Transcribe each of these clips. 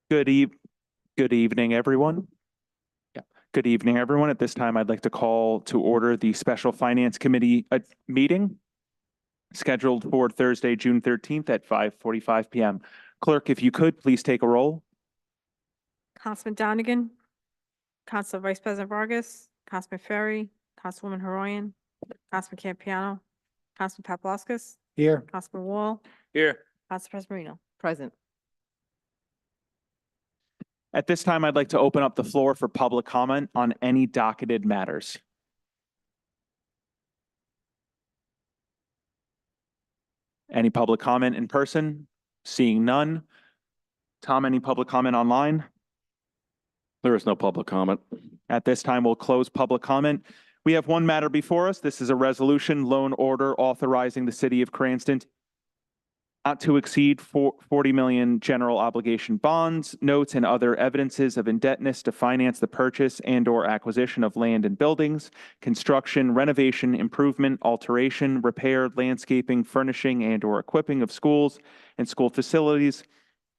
Good eve, good evening, everyone. Yeah, good evening, everyone. At this time, I'd like to call to order the Special Finance Committee meeting scheduled for Thursday, June 13th at 5:45 PM. Clerk, if you could, please take a roll. Councilman Donegan, Council Vice President Vargas, Councilman Ferry, Councilwoman Haroyan, Councilman Campiano, Councilman Paplaskas, Here. Councilman Wall, Here. Council President Marino. Present. At this time, I'd like to open up the floor for public comment on any docketed matters. Any public comment in person? Seeing none. Tom, any public comment online? There is no public comment. At this time, we'll close public comment. We have one matter before us. This is a resolution loan order authorizing the city of Cranston not to exceed 40 million general obligation bonds, notes, and other evidences of indebtedness to finance the purchase and/or acquisition of land and buildings, construction, renovation, improvement, alteration, repair, landscaping, furnishing, and/or equipping of schools and school facilities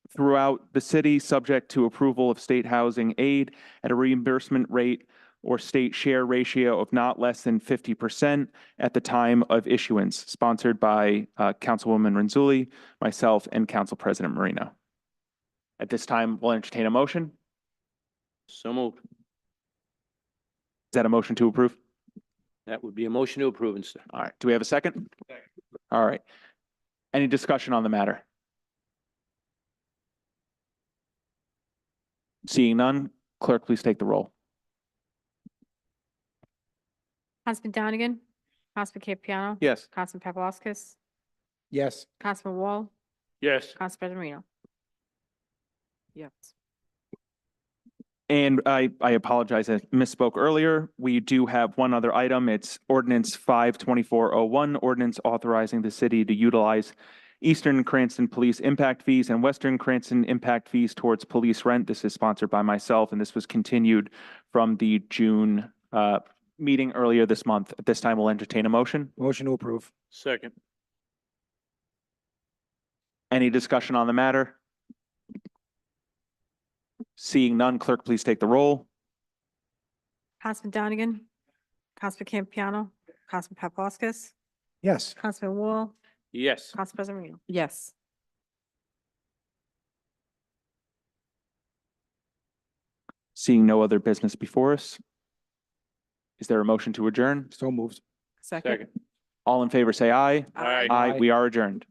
throughout the city, subject to approval of state housing aid at a reimbursement rate or state share ratio of not less than 50% at the time of issuance, sponsored by Councilwoman Renzulli, myself, and Council President Marino. At this time, we'll entertain a motion. So moved. Is that a motion to approve? That would be a motion to approve, instead. All right. Do we have a second? All right. Any discussion on the matter? Seeing none, clerk, please take the roll. Councilman Donegan, Councilman Campiano. Yes. Councilman Paplaskas, Yes. Councilman Wall, Yes. Council President Marino. Yes. And I apologize, I misspoke earlier. We do have one other item. It's Ordinance 52401, ordinance authorizing the city to utilize Eastern Cranston Police impact fees and Western Cranston impact fees towards police rent. This is sponsored by myself, and this was continued from the June meeting earlier this month. At this time, we'll entertain a motion. Motion to approve. Second. Any discussion on the matter? Seeing none, clerk, please take the roll. Councilman Donegan, Councilman Campiano, Councilman Paplaskas, Yes. Councilman Wall, Yes. Council President Marino. Yes. Seeing no other business before us, is there a motion to adjourn? So moved. Second. All in favor, say aye. Aye. Aye, we are adjourned.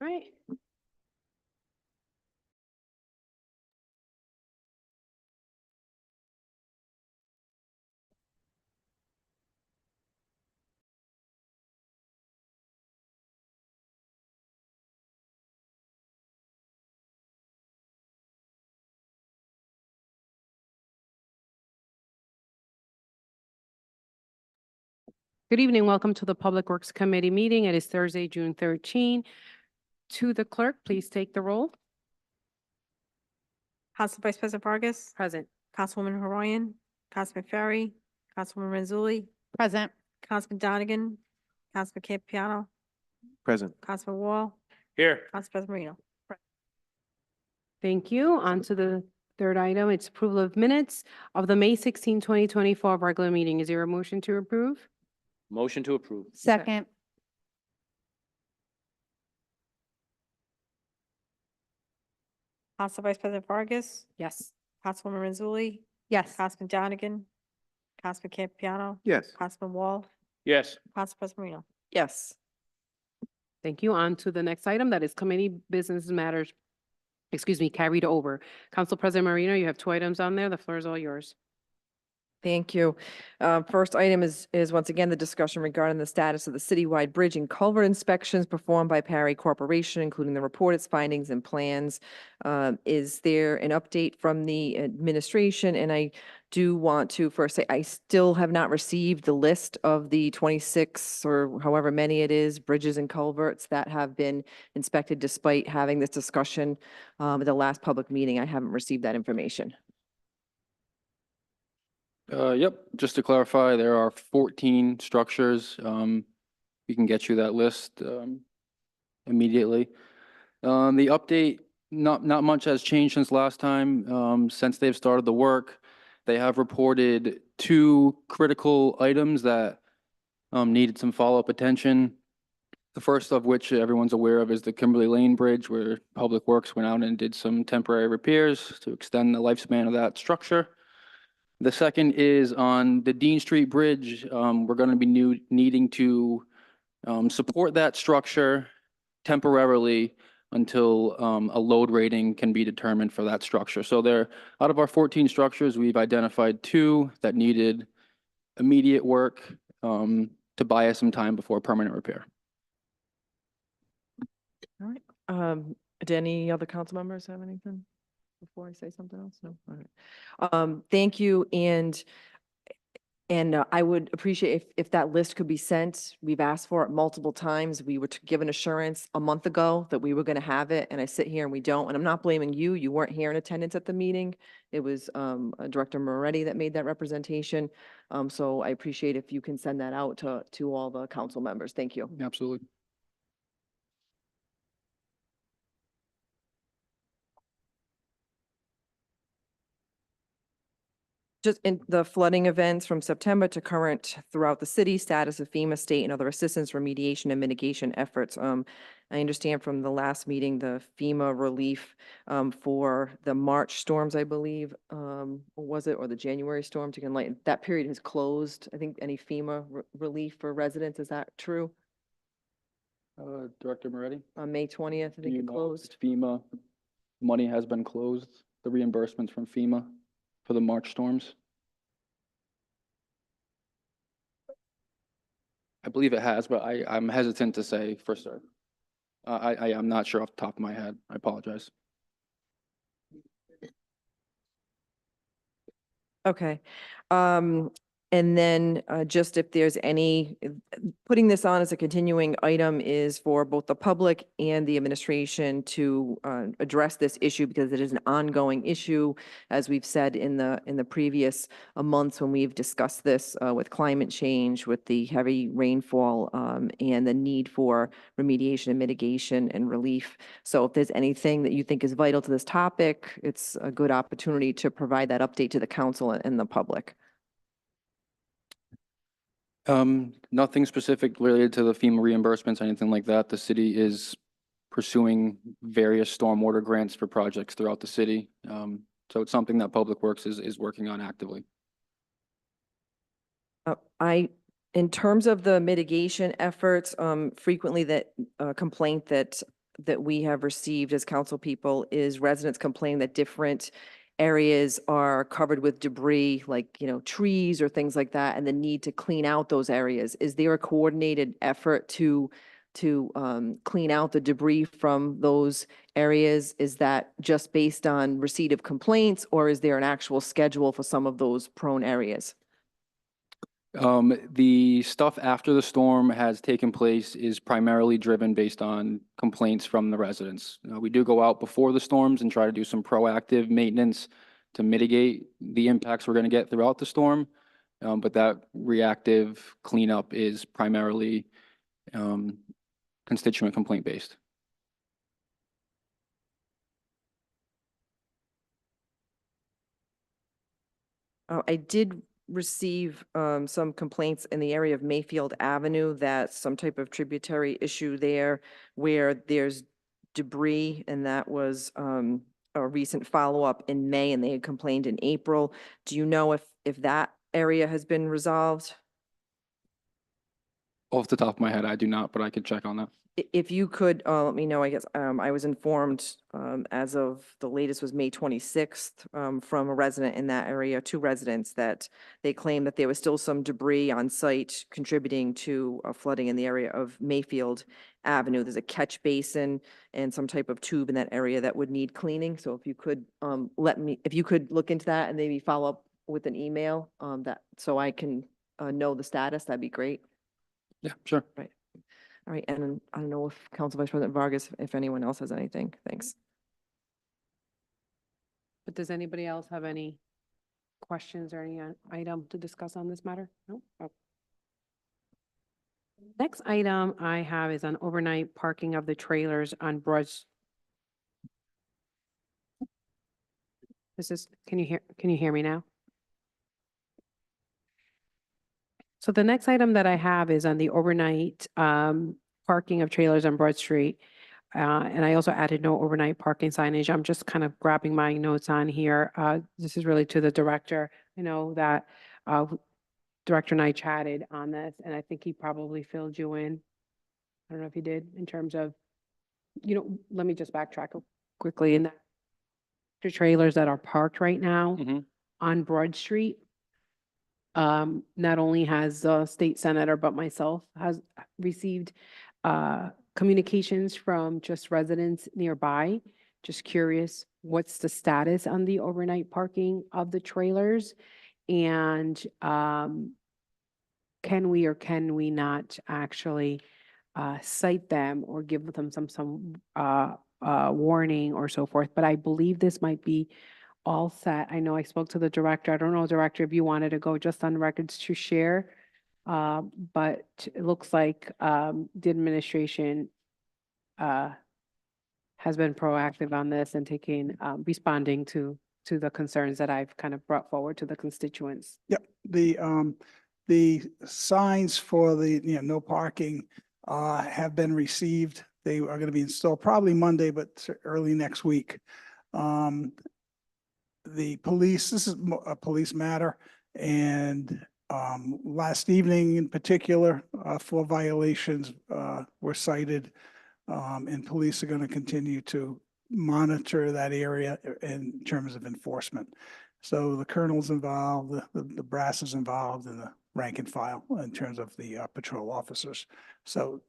Right. Good evening. Welcome to the Public Works Committee meeting. It is Thursday, June 13. To the clerk, please take the roll. Council Vice President Vargas, Present. Councilwoman Horoyan, Councilman Ferry, Councilwoman Renzulli, Present. Councilman Donegan, Councilman Campiano, Present. Councilman Wall, Here. Council President Marino. Thank you. On to the third item. It's approval of minutes of the May 16, 2024 regular meeting. Is there a motion to approve? Motion to approve. Second. Council Vice President Vargas, Yes. Councilwoman Renzulli, Yes. Councilman Donegan, Councilman Campiano, Yes. Councilman Wall, Yes. Council President Marino. Yes. Thank you. On to the next item. That is committee business matters, carried over. Council President Marino, you have two items on there. The floor is all yours. Thank you. First item is once again the discussion regarding the status of the citywide bridge and culvert inspections performed by Perry Corporation, including the report, its findings and plans. Is there an update from the administration? And I do want to first say, I still have not received the list of the 26 or however many it is, bridges and culverts that have been inspected despite having this discussion at the last public meeting. I haven't received that information. Yep, just to clarify, there are 14 structures. We can get you that list immediately. The update, not much has changed since last time. Since they've started the work, they have reported 2 critical items that needed some follow-up attention. The first of which everyone's aware of is the Kimberly Lane Bridge, where Public Works went out and did some temporary repairs to extend the lifespan of that structure. The second is on the Dean Street Bridge. We're going to be needing to support that structure temporarily until a load rating can be determined for that structure. So out of our 14 structures, we've identified 2 that needed immediate work to buy us some time before permanent repair. All right. Do any other council members have anything before I say something else? No? All right. Thank you. And I would appreciate if that list could be sent. We've asked for it multiple times. We were given assurance a month ago that we were going to have it, and I sit here and we don't. And I'm not blaming you. You weren't here in attendance at the meeting. It was Director Moretti that made that representation. So I appreciate if you can send that out to all the council members. Thank you. Absolutely. Just in the flooding events from September to current throughout the city, status of FEMA, state and other assistance, remediation and mitigation efforts. I understand from the last meeting, the FEMA relief for the March storms, I believe, was it, or the January storm to enlighten, that period has closed. I think any FEMA relief for residents, is that true? Director Moretti? On May 20th, I Do think you it know closed. if FEMA money has been closed, the reimbursements from FEMA for the March storms? I believe it has, but I'm hesitant to say for certain. I'm not sure off the top of my head. I apologize. Okay. And then just if there's any, putting this on as a continuing item is for both the public and the administration to address this issue because it is an ongoing issue, as we've said in the previous months when we've discussed this with climate change, with the heavy rainfall and the need for remediation and mitigation and relief. So if there's anything that you think is vital to this topic, it's a good opportunity to provide that update to the council and the public. Nothing specific related to the FEMA reimbursements, anything like that. The city is pursuing various stormwater grants for projects throughout the city. So it's something that Public Works is working on actively. In terms of the mitigation efforts, frequently that complaint that that we have received as council people is residents complain that different areas are covered with debris, like, trees or things like that, and the need to clean out those areas. Is there a coordinated effort to clean out the debris from those areas? Is that just based on receipt of complaints, or is there an actual schedule for some of those prone areas? The stuff after the storm has taken place is primarily driven based on complaints from the residents. We do go out before the storms and try to do some proactive maintenance to mitigate the impacts we're going to get throughout the storm. But that reactive cleanup is primarily constituent complaint based. I did receive some complaints in the area of Mayfield Avenue, that some type of tributary issue there where there's debris, and that was a recent follow-up in May, and they had complained in April. Do you know if that area has been resolved? Off the top of my head, I do not, but I could check on that. If you could, let me know. I guess I was informed as of the latest was May 26th from a resident in that area, 2 residents, that they claimed that there was still some debris on site contributing to flooding in the area of Mayfield Avenue. There's a catch basin and some type of tube in that area that would need cleaning. So if you could if you could look into that and maybe follow up with an email so I can know the status, that'd be great. Yeah, sure. All right, and I don't know if Council Vice President Vargas, if anyone else has anything. Thanks. But does anybody else have any questions or any item to discuss on this matter? No? Oh. Next item I have is on overnight parking of the trailers on Broad. Can you hear me now? So the next item that I have is on the overnight parking of trailers on Broad Street. And I also added no overnight parking signage. I'm just kind of grabbing my notes on here. This is really to the director. I know that Director and I chatted on this, and I think he probably filled you in. I don't know if he did, in terms of, let me just backtrack quickly. In the trailers that are parked right now on Broad Street, not only has the state senator, but myself has received communications from just residents nearby. Just curious, what's the status on the overnight parking of the trailers? And can we or can we not actually cite them or give them some warning or so forth? But I believe this might be all set. I know I spoke to the director. I don't know, Director, if you wanted to go just on records to share. But it looks like the administration has been proactive on this and responding to the concerns that I've kind of brought forward to the constituents. Yep, the signs for the, no parking have been received. They are going to be installed probably Monday, but early next week. The police, this is a police matter, and last evening in particular, 4 violations were cited, and police are going to continue to monitor that area in terms of enforcement. So the colonel's involved, the brass is involved, and the rank and file in terms of the patrol officers. So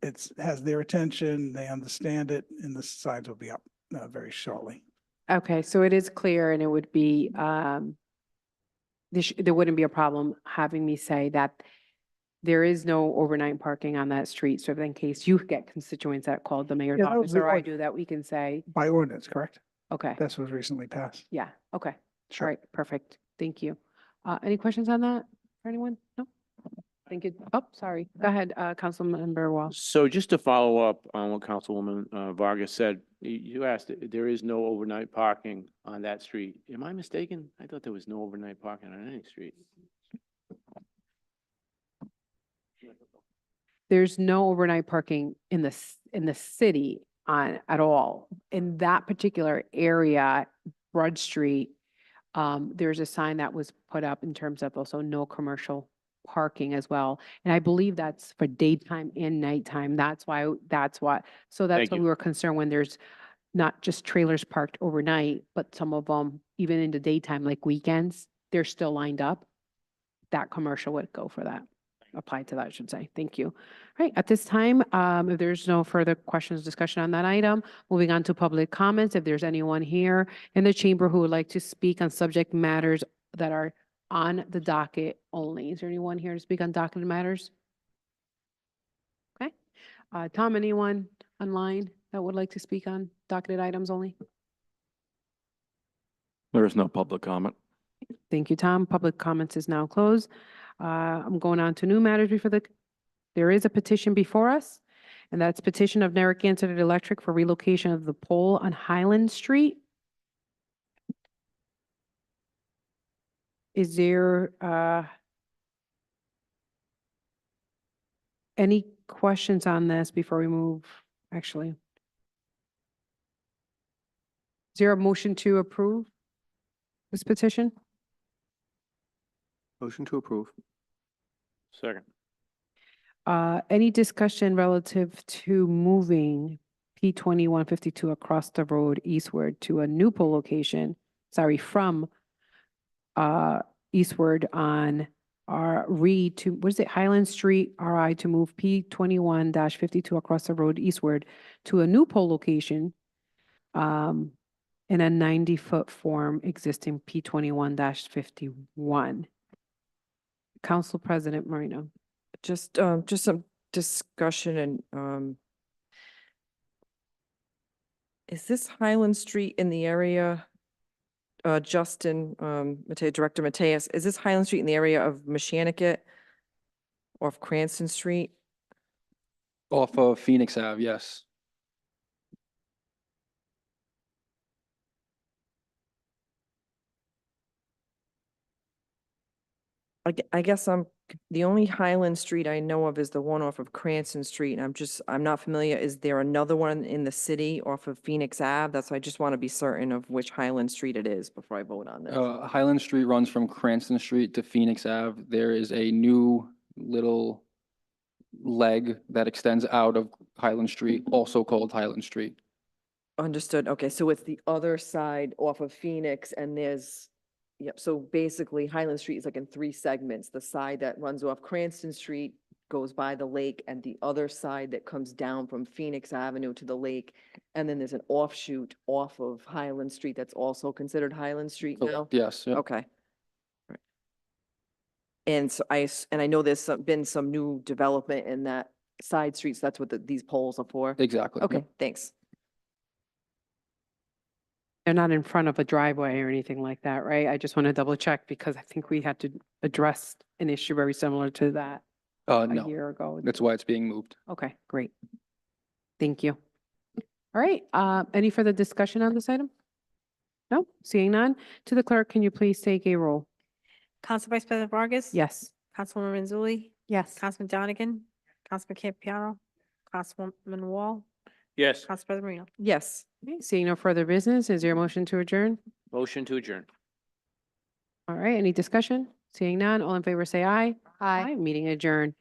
it has their attention, they understand it, and the signs will be up very shortly. Okay, so it is clear, and it would be, there wouldn't be a problem having me say that there is no overnight parking on that street. So in case you get constituents that called the mayor's Yeah, that was office, the or I ord- do that, we can say, By ordinance, correct? okay, That's what was recently passed. yeah, okay. All Sure. right, perfect. Thank you. Any questions on that for anyone? No? Thank you. Oh, sorry. Go ahead, Councilmember Walsh. So just to follow up on what Councilwoman Vargas said, you asked, there is no overnight parking on that street. Am I mistaken? I thought there was no overnight parking on any street. There's no overnight parking in the city at all. In that particular area, Broad Street, there's a sign that was put up in terms of also no commercial parking as well. And I believe that's for daytime and nighttime. That's why, so that's Thank why you. we were concerned when there's not just trailers parked overnight, but some of them, even in the daytime, like weekends, they're still lined up. That commercial would go for that, apply to that, I should say. Thank you. All right, at this time, if there's no further questions, discussion on that item, moving on to public comments. If there's anyone here in the chamber who would like to speak on subject matters that are on the docket only. Is there anyone here to speak on docket matters? Okay. Tom, anyone online that would like to speak on docketed items only? There is no public comment. Thank you, Tom. Public comments is now closed. I'm going on to new matters there is a petition before us, and that's petition of Narragansett Electric for relocation of the pole on Highland Street. Is there, any questions on this before we move, actually? Is there a motion to approve this petition? Motion to approve. Second. Any discussion relative to moving P 2152 across the road eastward to a new pole location? Sorry, from eastward on Reed to, what is it, Highland Street, RI, to move P 21-52 across the road eastward to a new pole location in a 90-foot form existing P 21-51. Council President Marino. Just some discussion and, is this Highland Street in the area, Justin, Director Mateus, is this Highland Street in the area of Mashantucket off Cranston Street? Off of Phoenix Ave, yes. I guess the only Highland Street I know of is the one off of Cranston Street, and I'm not familiar. Is there another one in the city off of Phoenix Ave? That's why I just want to be certain of which Highland Street it is before I vote on this. Highland Street runs from Cranston Street to Phoenix Ave. There is a new little leg that extends out of Highland Street, also called Highland Street. Understood. Okay, so it's the other side off of Phoenix and yep, so basically Highland Street is like in three segments. The side that runs off Cranston Street goes by the lake, and the other side that comes down from Phoenix Avenue to the lake. And then there's an offshoot off of Highland Street that's also considered Highland Street now? Yes. Yeah. Okay. Right. And so I know there's been some new development in that side streets. That's what these poles are for? Exactly. Okay, Yep. thanks. They're not in front of a driveway or anything like that, right? I just want to double check because I think we had to address an issue very similar to that a No, year ago. that's why it's being moved. Okay, great. Thank you. All right, any further discussion on this item? No, seeing none. To the clerk, can you please take a roll? Council Vice President Vargas? Yes. Councilwoman Mazzulli? Yes. Councilman Donegan? Councilman Campiano? Councilwoman Wall? Yes. Council President Marino? Yes. Okay, seeing no further business, is there a motion to adjourn? Motion to adjourn. All right, any discussion? Seeing none, all in favor say aye. Aye. Meeting adjourned.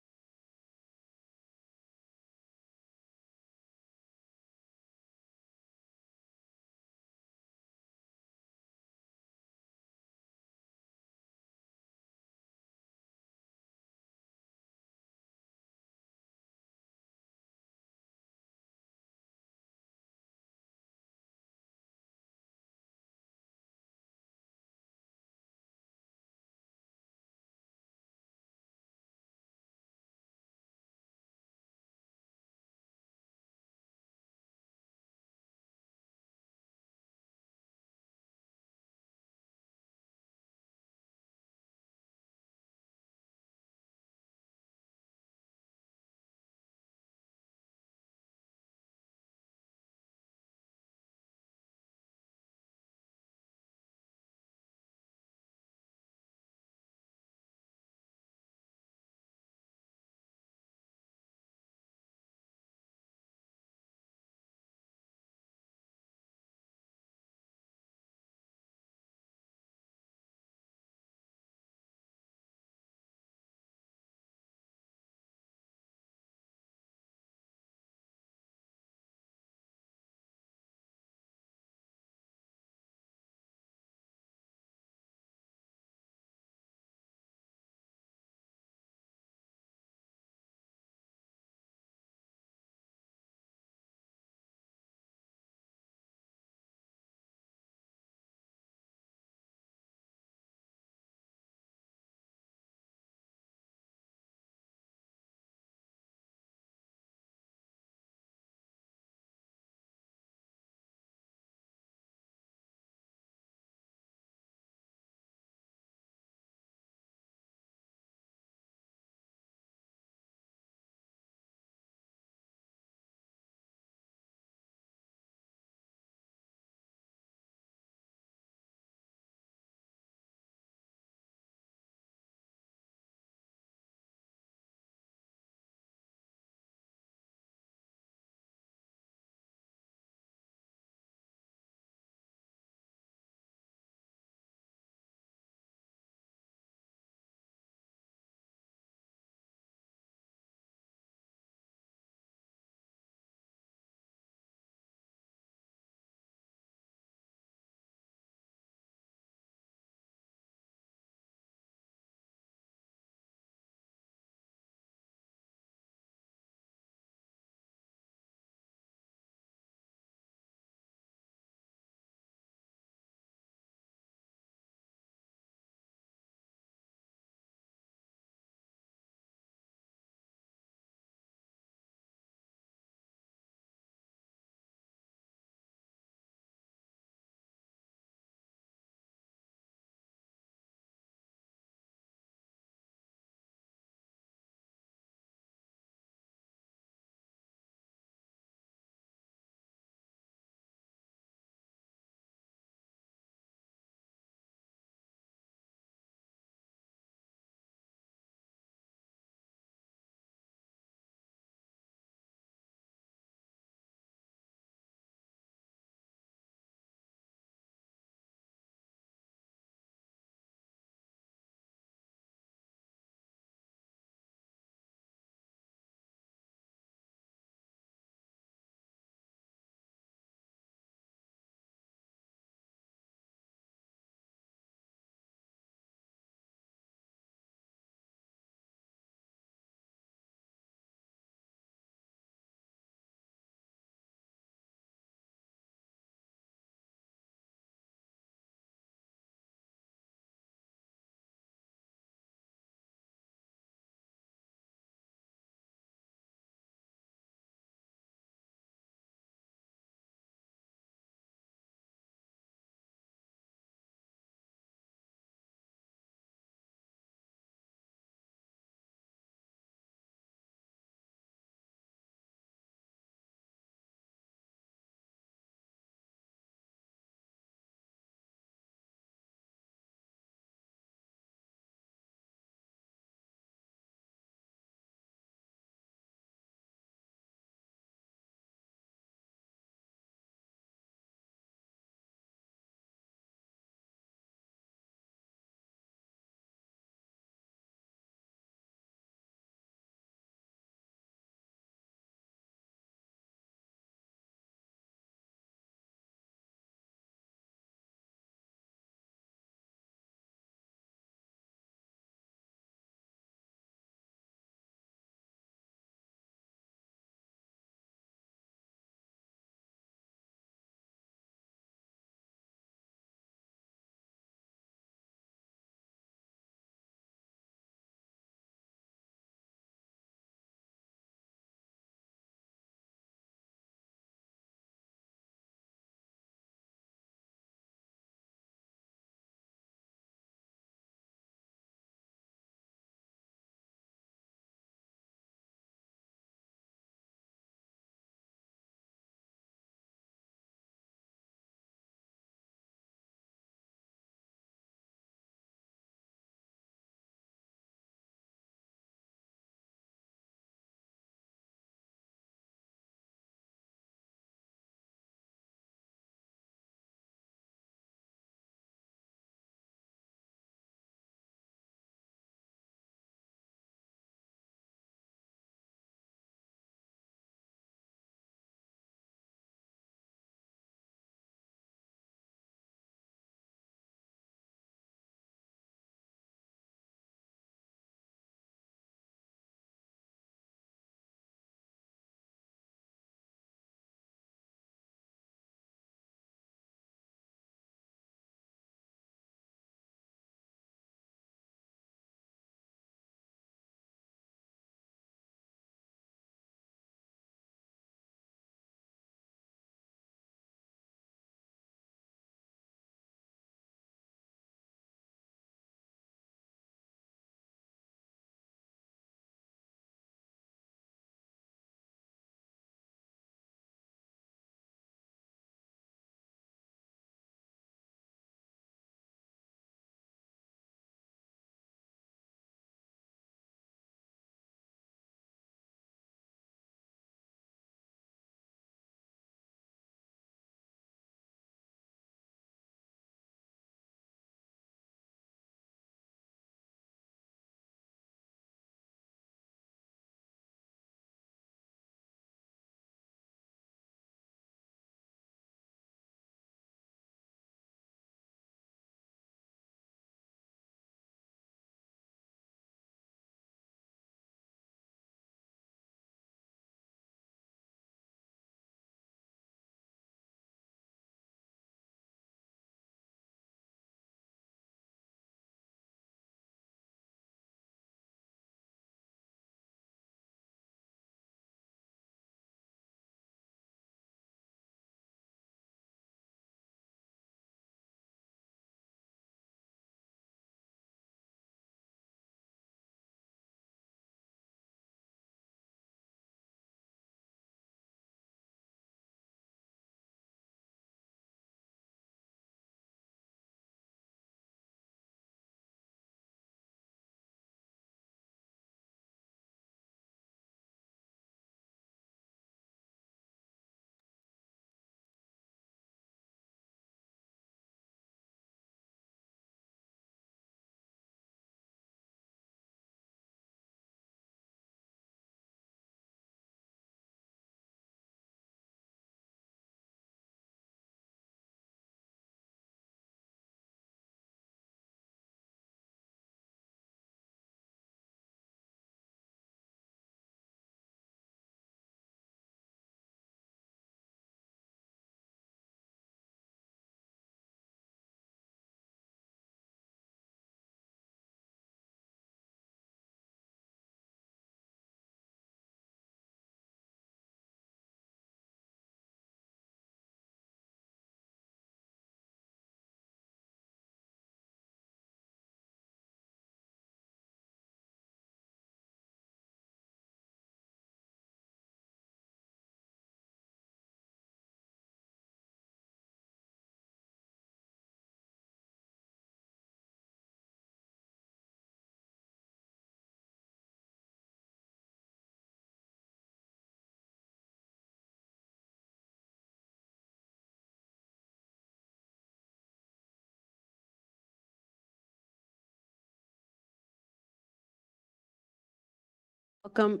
Welcome.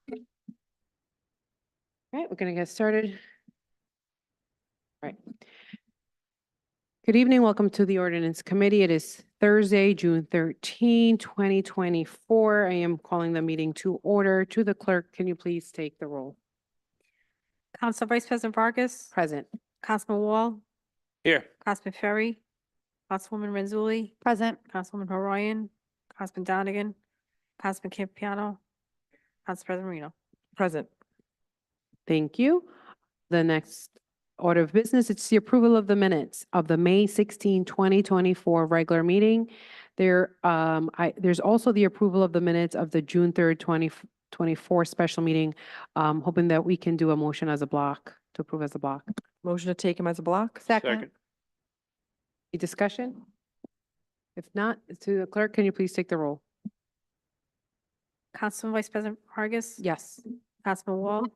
All right, we're going to get started. All right. Good evening. Welcome to the Ordinance Committee. It is Thursday, June 13, 2024. I am calling the meeting to order. To the clerk, can you please take the roll? Council Vice President Vargas, Present. Councilman Wall, Here. Councilman Ferry, Councilwoman Renzulli. Present. Councilwoman Horayan, Councilman Donegan, Councilman Campiano, Council President Marino. Present. Thank you. The next order of business, it's the approval of the minutes of the May 16, 2024 regular meeting. There's also the approval of the minutes of the June 3rd, 2024 special meeting. Hoping that we can do a motion as a block, to approve as a block. Motion to take them as a block? Second. Any discussion? If not, to the clerk, can you please take the roll? Councilman Vice President Vargas. Yes. Councilman Wall,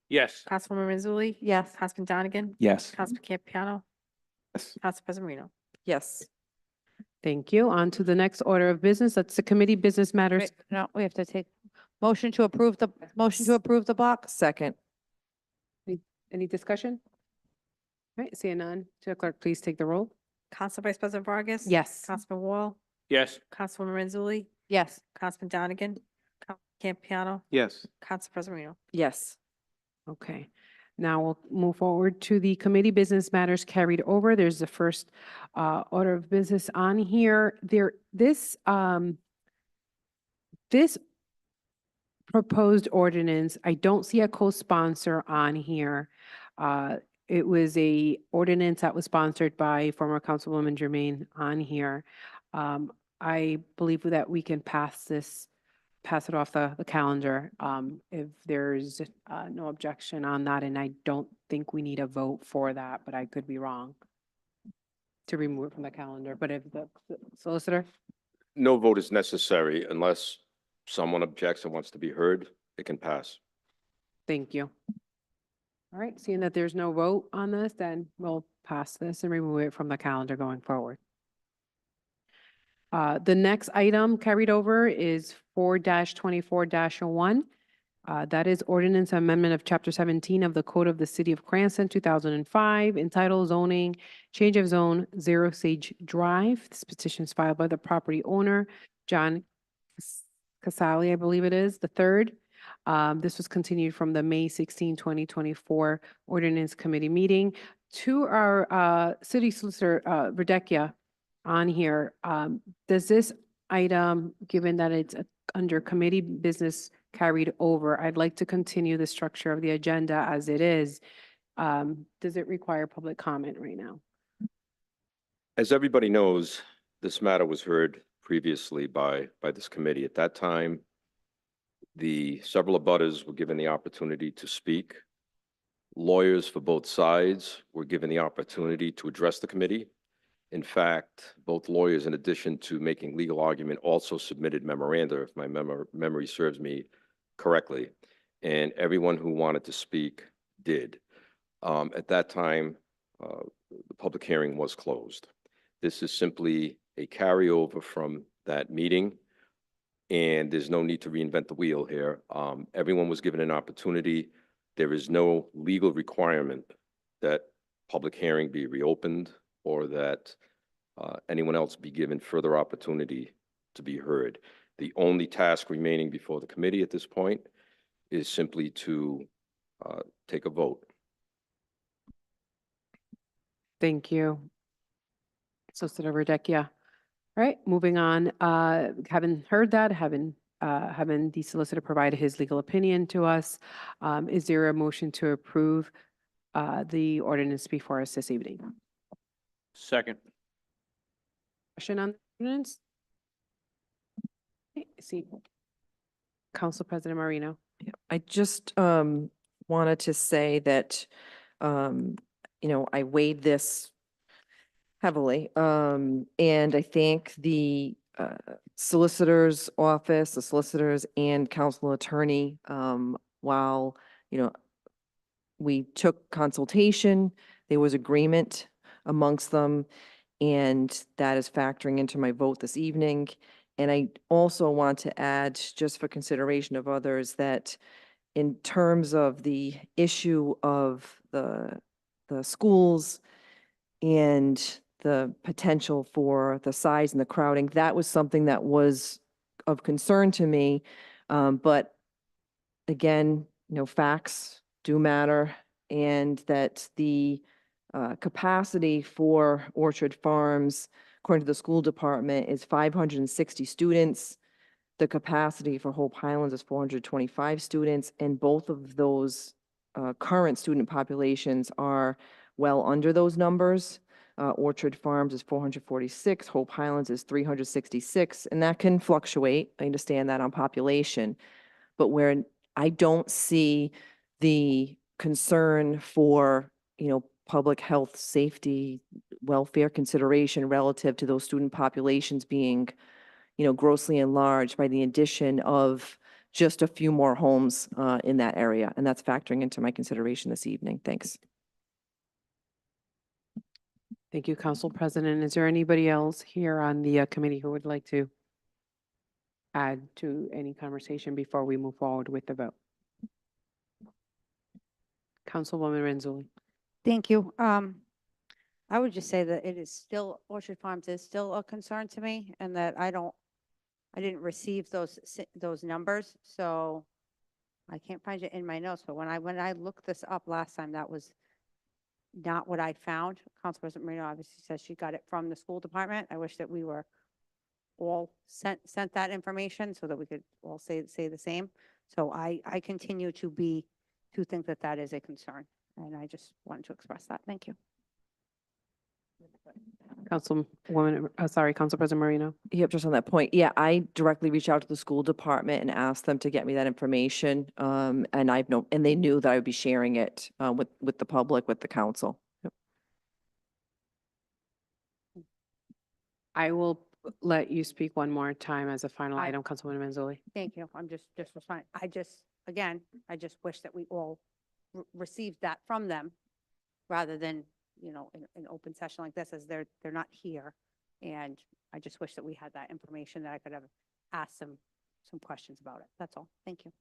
Yes. Councilwoman Renzulli. Yes. Councilman Donegan, Yes. Councilman Campiano, Yes. Council President Marino. Yes. Thank you. On to the next order of business. That's the committee business matters. Wait, no, we have to take, motion to approve the block? Second. Any discussion? All right, seeing none. To the clerk, please take the roll. Council Vice President Vargas. Yes. Councilman Wall, Yes. Councilwoman Renzulli, Yes. Councilman Donegan, Campiano, Yes. Council President Marino. Yes. Okay. Now we'll move forward to the committee business matters carried over. There's the first order of business on here. This proposed ordinance, I don't see a co-sponsor on here. It was a ordinance that was sponsored by former Councilwoman Germain on here. I believe that we can pass it off the calendar if there's no objection on that, and I don't think we need a vote for that, but I could be wrong to remove it from the calendar. But if the solicitor? No vote is necessary unless someone objects and wants to be heard, it can pass. Thank you. All right, seeing that there's no vote on this, then we'll pass this and remove it from the calendar going forward. The next item carried over is 4-24-01. That is ordinance amendment of Chapter 17 of the Code of the City of Cranston, 2005, entitled zoning, change of zone, Zero Sage Drive. This petition is filed by the property owner, John Casali, I believe it is, the third. This was continued from the May 16, 2024 Ordinance Committee meeting to our city solicitor, Verdecchia, on here. Does this item, given that it's under committee business carried over, I'd like to continue the structure of the agenda as it is. Does it require public comment right now? As everybody knows, this matter was heard previously by this committee. At that time, the several abutters were given the opportunity to speak. Lawyers for both sides were given the opportunity to address the committee. In fact, both lawyers, in addition to making legal argument, also submitted memoranda, if my memory serves me correctly. And everyone who wanted to speak did. At that time, the public hearing was closed. This is simply a carryover from that meeting, and there's no need to reinvent the wheel here. Everyone was given an opportunity. There is no legal requirement that public hearing be reopened or that anyone else be given further opportunity to be heard. The only task remaining before the committee at this point is simply to take a vote. Thank you. Solicitor Verdecchia. All right, moving on. Having heard that, having the solicitor provide his legal opinion to us, is there a motion to approve the ordinance before us this evening? Second. Question on the ordinance? Okay, see. Council President Marino. I just wanted to say that, I weighed this heavily. And I think the solicitor's office, the solicitors and council attorney, while, we took consultation, there was agreement amongst them, and that is factoring into my vote this evening. And I also want to add, just for consideration of others, that in terms of the issue of the schools and the potential for the size and the crowding, that was something that was of concern to me. But again, facts do matter, and that the capacity for Orchard Farms, according to the school department, is 560 students. The capacity for Hope Highlands is 425 students, and both of those current student populations are well under those numbers. Orchard Farms is 446, Hope Highlands is 366, and that can fluctuate. I understand that on population. But where I don't see the concern for, public health, safety, welfare consideration relative to those student populations being, grossly enlarged by the addition of just a few more homes in that area. And that's factoring into my consideration this evening. Thanks. Thank you, Council President. Is there anybody else here on the committee who would like to add to any conversation before we move forward with the vote? Councilwoman Renzulli. Thank you. I would just say that it is still, Orchard Farms is still a concern to me, and that I didn't receive those numbers, so I can't find it in my notes, but when I looked this up last time, that was not what I found. Council President Marino obviously says she got it from the school department. I wish that we were all sent that information so that we could all say the same. So I continue to think that is a concern, and I just wanted to express that. Thank you. Council President Marino. Yep, just on that point. Yeah, I directly reached out to the school department and asked them to get me that information. And they knew that I would be sharing it with the public, with the council. Yep. I will let you speak one more time as a final I- item, Councilwoman Renzulli. Thank you. I'm just responding. I just wish that we all received that from them rather than, in an open session like this, as they're not here. And I just wish that we had that information, that I could have asked some questions about it. That's all. Thank you.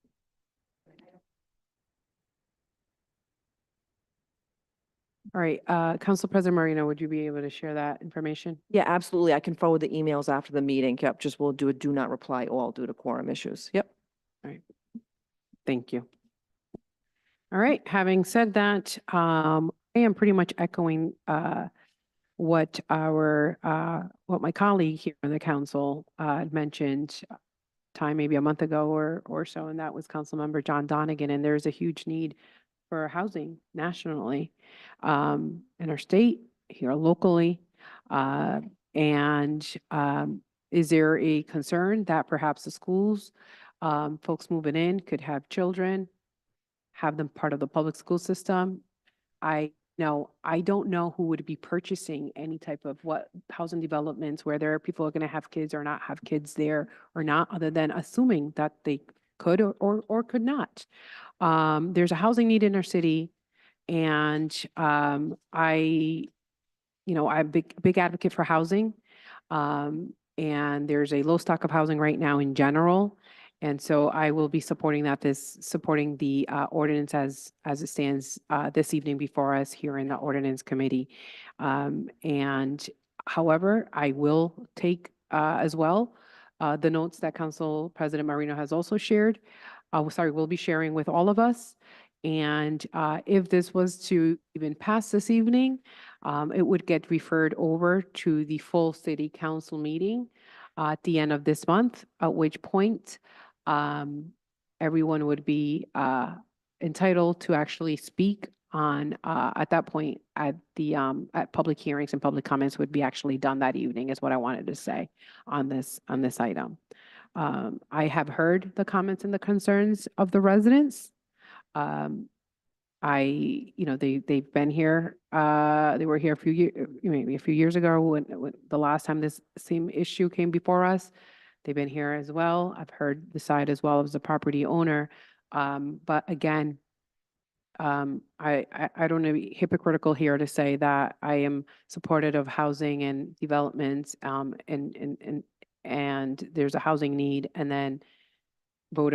All right, Council President Marino, would you be able to share that information? Yeah, absolutely. I can forward the emails after the meeting. Yep, just we'll do a do not reply all due to quorum issues. Yep. Thank you. All right, having said that, I am pretty much echoing what my colleague here on the council mentioned maybe a month ago or so, and that was Councilmember John Donegan. And there's a huge need for housing nationally, in our state, here locally. Is there a concern that perhaps the schools, folks moving in could have children, have them part of the public school system? I don't know who would be purchasing any type of housing developments where there are people who are going to have kids or not have kids there or not, other than assuming that they could or could not. There's a housing need in our city, and I'm a big advocate for housing. And there's a low stock of housing right now in general. And so I will be supporting the ordinance as it stands this evening before us here in the Ordinance Committee. And however, I will take as well the notes that Council President Marino has also shared. Will be sharing with all of us. And if this was to even pass this evening, it would get referred over to the full city council meeting at the end of this month, at which point everyone would be entitled to actually speak on at that point at public hearings, and public comments would be actually done that evening, is what I wanted to say on this item. I have heard the comments and the concerns of the residents. They've been here. They were here maybe a few years ago when the last time this same issue came before us. They've been here as well. I've heard the side as well as the property owner. But again, I don't want to be hypocritical here to say that I am supportive of housing and developments and and there's a housing need, and then vote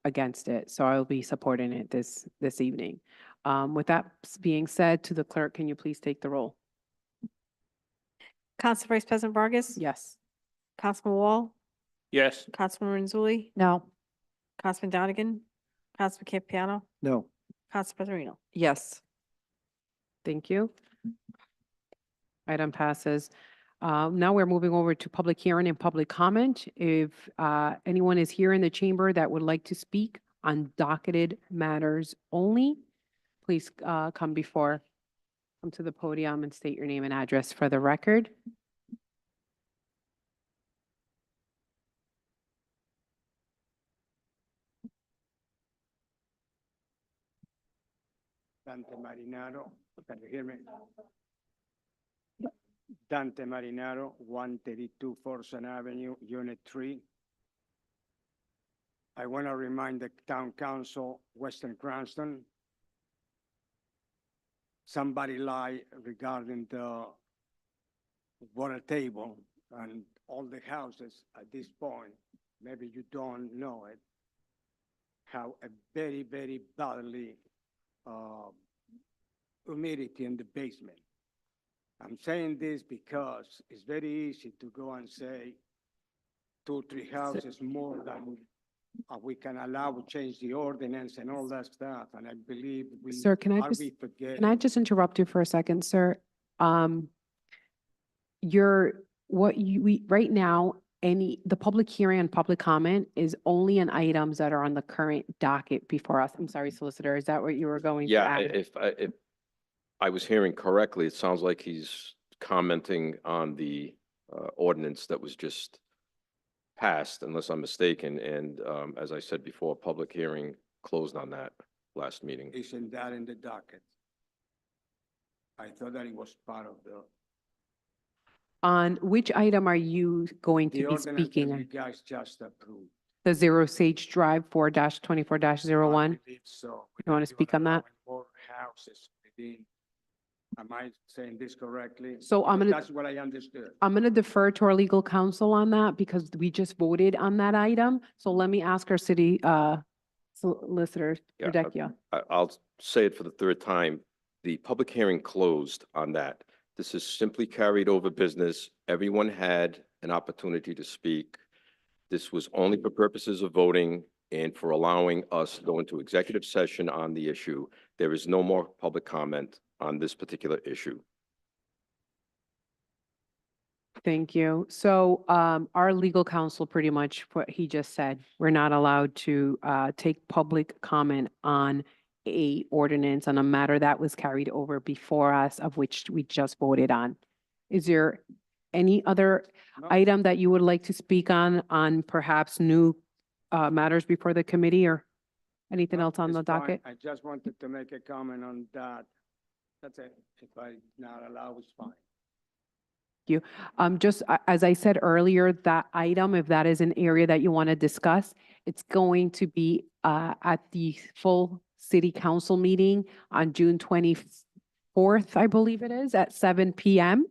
against it. So I will be supporting it this evening. With that being said, to the clerk, can you please take the roll? Council Vice President Vargas. Yes. Councilman Wall, Yes. Councilman Renzulli, No. Councilman Donegan, Councilman Campiano, No. Council President Reno. Yes. Thank you. Item passes. Now we're moving over to public hearing and public comment. If anyone is here in the chamber that would like to speak on docketed matters only, please come to the podium and state your name and address for the record. Dante Marinaro, can you hear me? Dante Marinaro, 132 Forson Avenue, Unit 3. I want to remind the Town Council, Western Cranston, somebody lied regarding the water table and all the houses at this point, maybe you don't know it, have a very, very badly humidity in the basement. I'm saying this because it's very easy to go and say 2, 3 houses more than we can allow, we change the ordinance and all that stuff, and I believe we. Sir, can I are just- we forgetting? Can I just interrupt you for a second, sir? Right now, the public hearing and public comment is only on items that are on the current docket before us. I'm sorry, Solicitor, is that what you were going to Yeah, add? if I was hearing correctly, it sounds like he's commenting on the ordinance that was just passed, unless I'm mistaken. And as I said before, public hearing closed on that last meeting. Isn't that in the docket? I thought that it was part of the On which item are you going to be ordinance that speaking you on? guys just approved. The Zero Sage Drive 4-24-01? I believe so. You wanna speak on that? More houses within. Am I saying this correctly? So I'm Because gonna- That's what I understood. I'm going to defer to our legal counsel on that because we just voted on that item. So let me ask our city solicitor, Yeah, Radecchio. I'll say it for the third time. The public hearing closed on that. This is simply carried over business. Everyone had an opportunity to speak. This was only for purposes of voting and for allowing us to go into executive session on the issue. There is no more public comment on this particular issue. Thank you. So our legal counsel, pretty much what he just said, we're not allowed to take public comment on a ordinance on a matter that was carried over before us, of which we just voted on. Is there any other No. item that you would like to speak on perhaps new matters before the committee or anything No, else on it's the fine. docket? I just wanted to make a comment on that. That's it. If I not allow, it's fine. Just as I said earlier, that item, if that is an area that you want to discuss, it's going to be at the full city council meeting on June 24th, I believe it is, at 7 PM.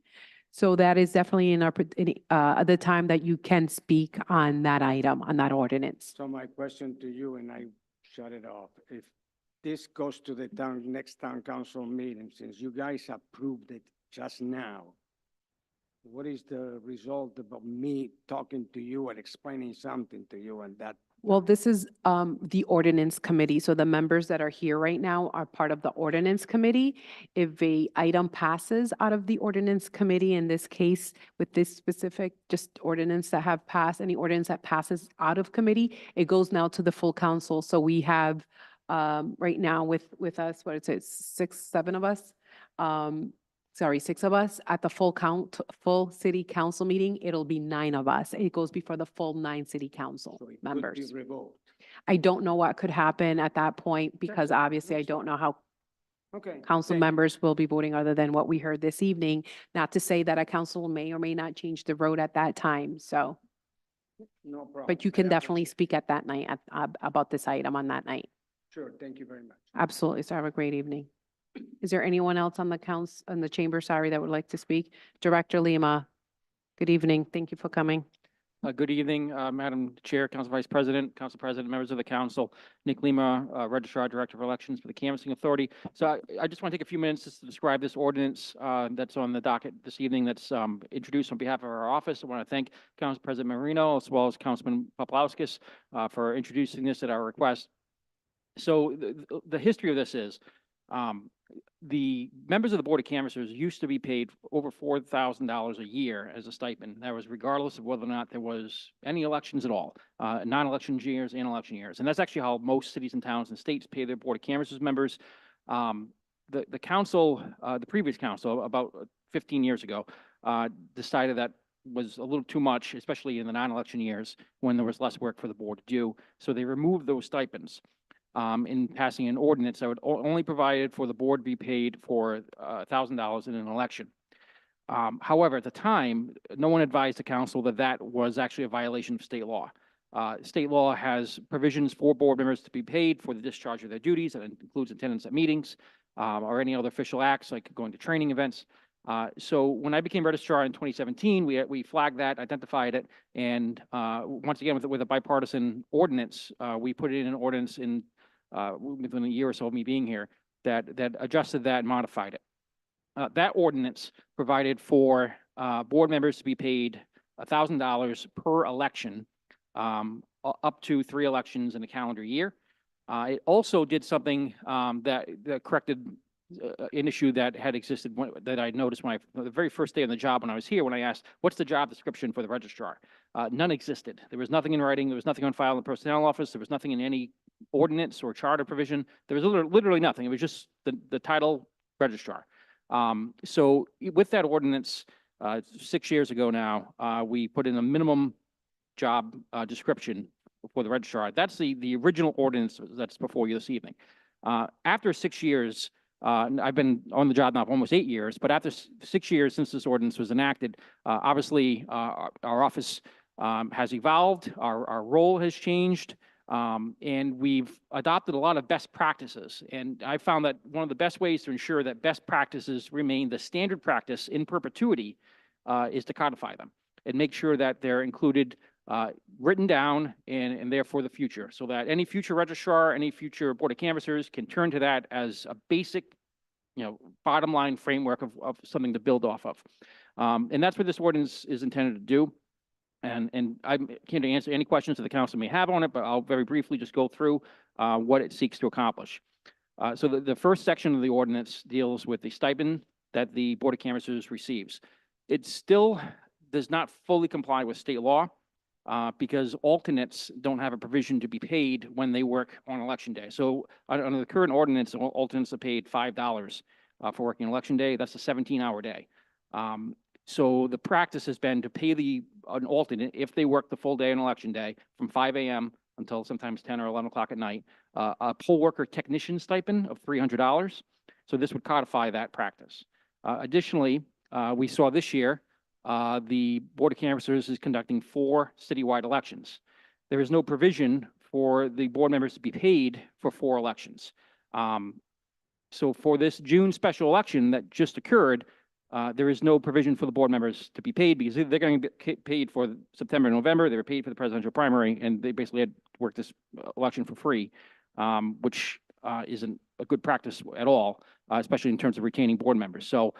So that is definitely the time that you can speak on that item, on that ordinance. So my question to you, and I shut it off, if this goes to the next town council meeting, since you guys approved it just now, what is the result of me talking to you and explaining something to you and that? Well, this is the ordinance committee. So the members that are here right now are part of the ordinance committee. If a item passes out of the ordinance committee, in this case, with this specific just ordinance that have passed, any ordinance that passes out of committee, it goes now to the full council. So we have right now with us, what is it, 6, 7 of us? 6 of us at the full city council meeting, it'll be 9 of us. It goes before the full 9 city council So it could be members. revoked. I don't know what could happen at that point because obviously I that's don't fine. know how Okay. council thank you. members will be voting other than what we heard this evening. Not to say that a council may or may not change the vote at that time, so. No problem. But you I can definitely appreciate it. speak at that night about this item on that night. Sure, thank you very much. Absolutely. So have a great evening. Is there anyone else on the on the chamber, sorry, that would like to speak? Director Lima, good evening. Thank you for coming. Good evening, Madam Chair, Council Vice President, Council President, members of the council. Nick Lima, Registrar Director of Elections for the Canvassing Authority. So I just want to take a few minutes just to describe this ordinance that's on the docket this evening that's introduced on behalf of our office. I want to thank Council President Marino as well as Councilman Poplawskis for introducing this at our request. So the history of this is the members of the Board of Canvassers used to be paid over $4,000 a year as a stipend. That was regardless of whether or not there was any elections at all, non-election years and election years. And that's actually how most cities and towns and states pay their Board of Canvassers members. The council, the previous council, about 15 years ago, decided that was a little too much, especially in the non-election years when there was less work for the board to do. So they removed those stipends. In passing an ordinance that would only provided for the board to be paid for $1,000 in an election. However, at the time, no one advised the council that that was actually a violation of state law. State law has provisions for board members to be paid for the discharge of their duties. That includes attendance at meetings or any other official acts like going to training events. So when I became registrar in 2017, we flagged that, identified it, and once again with a bipartisan ordinance, we put it in an ordinance in within a year or so of me being here that adjusted that and modified it. That ordinance provided for board members to be paid $1,000 per election, up to 3 elections in a calendar year. It also did something that corrected an issue that had existed that I noticed when the very first day on the job when I was here, when I asked, what's the job description for the registrar? None existed. There was nothing in writing. There was nothing on file in the personnel office. There was nothing in any ordinance or charter provision. There was literally nothing. It was just the title registrar. So with that ordinance, 6 years ago now, we put in a minimum job description for the registrar. That's the original ordinance that's before you this evening. After 6 years, I've been on the job now for almost 8 years, but after 6 years since this ordinance was enacted, obviously our office has evolved, our role has changed, and we've adopted a lot of best practices. And I found that one of the best ways to ensure that best practices remain the standard practice in perpetuity is to codify them and make sure that they're included, written down and there for the future, so that any future registrar, any future Board of Canvassers can turn to that as a basic, bottom line framework of something to build off of. And that's what this ordinance is intended to do. And I can't answer any questions that the council may have on it, but I'll very briefly just go through what it seeks to accomplish. So the first section of the ordinance deals with the stipend that the Board of Canvassers receives. It still does not fully comply with state law because alternates don't have a provision to be paid when they work on election day. So under the current ordinance, alternates are paid $5 for working election day. That's a 17-hour day. So the practice has been to pay an alternate if they work the full day on election day from 5 a.m. until sometimes 10 or 11 o'clock at night, a poll worker technician stipend of $300. So this would codify that practice. Additionally, we saw this year the Board of Canvassers is conducting 4 citywide elections. There is no provision for the board members to be paid for 4 elections. So for this June special election that just occurred, there is no provision for the board members to be paid because they're going to get paid for September and November. They were paid for the presidential primary, and they basically had to work this election for free, which isn't a good practice at all, especially in terms of retaining board members. So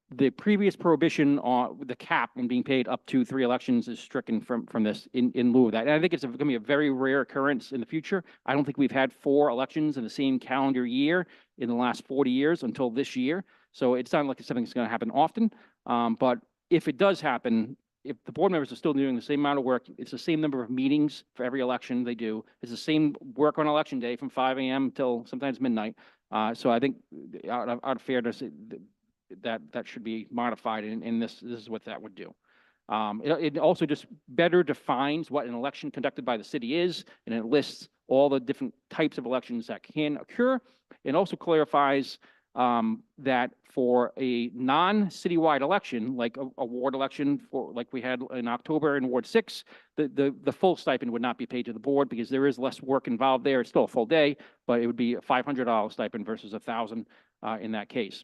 the previous prohibition on the cap on being paid up to 3 elections is stricken from this in lieu of that. And I think it's going to be a very rare occurrence in the future. I don't think we've had 4 elections in the same calendar year in the last 40 years until this year. So it's not like it's something that's going to happen often. But if it does happen, if the board members are still doing the same amount of work, it's the same number of meetings for every election they do. It's the same work on election day from 5 a.m. till sometimes midnight. So I think out of fairness, that should be modified, and this is what that would do. It also just better defines what an election conducted by the city is, and it lists all the different types of elections that can occur. It also clarifies that for a non-citywide election, like a ward election like we had in October in Ward 6, the full stipend would not be paid to the board because there is less work involved there. It's still a full day, but it would be a $500 stipend versus $1,000 in that case.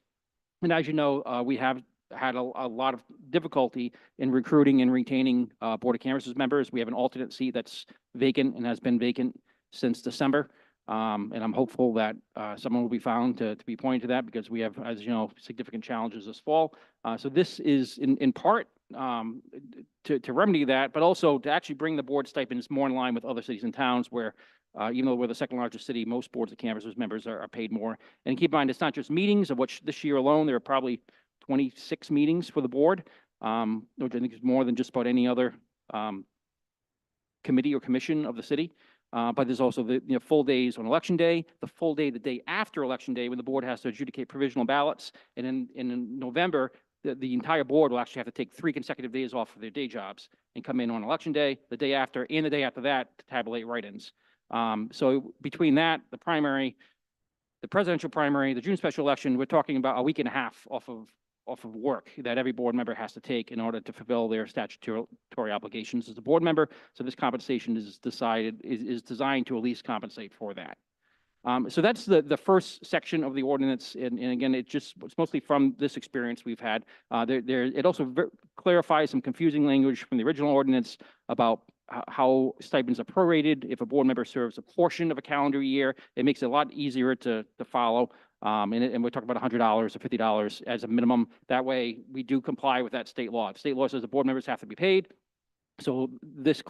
And as you know, we have had a lot of difficulty in recruiting and retaining Board of Canvassers members. We have an alternate seat that's vacant and has been vacant since December. And I'm hopeful that someone will be found to be appointed to that because we have, as you know, significant challenges this fall. So this is in part to remedy that, but also to actually bring the board stipends more in line with other cities and towns where even though we're the second largest city, most boards of canvassers members are paid more. And keep in mind, it's not just meetings, of which this year alone, there are probably 26 meetings for the board, which I think is more than just about any other committee or commission of the city. But there's also the full days on election day, the full day the day after election day when the board has to adjudicate provisional ballots. And in November, the entire board will actually have to take 3 consecutive days off of their day jobs and come in on election day, the day after, and the day after that to tabulate write-ins. So between that, the primary, the presidential primary, the June special election, we're talking about a week and a half off of work that every board member has to take in order to fulfill their statutory obligations as a board member. So this compensation is designed to at least compensate for that. So that's the first section of the ordinance. And again, it's mostly from this experience we've had. It also clarifies some confusing language from the original ordinance about how stipends are prorated. If a board member serves a portion of a calendar year, it makes it a lot easier to follow. And we're talking about $100 or $50 as a minimum. That way we do comply with that state law. If state law says the board members have to be paid. So this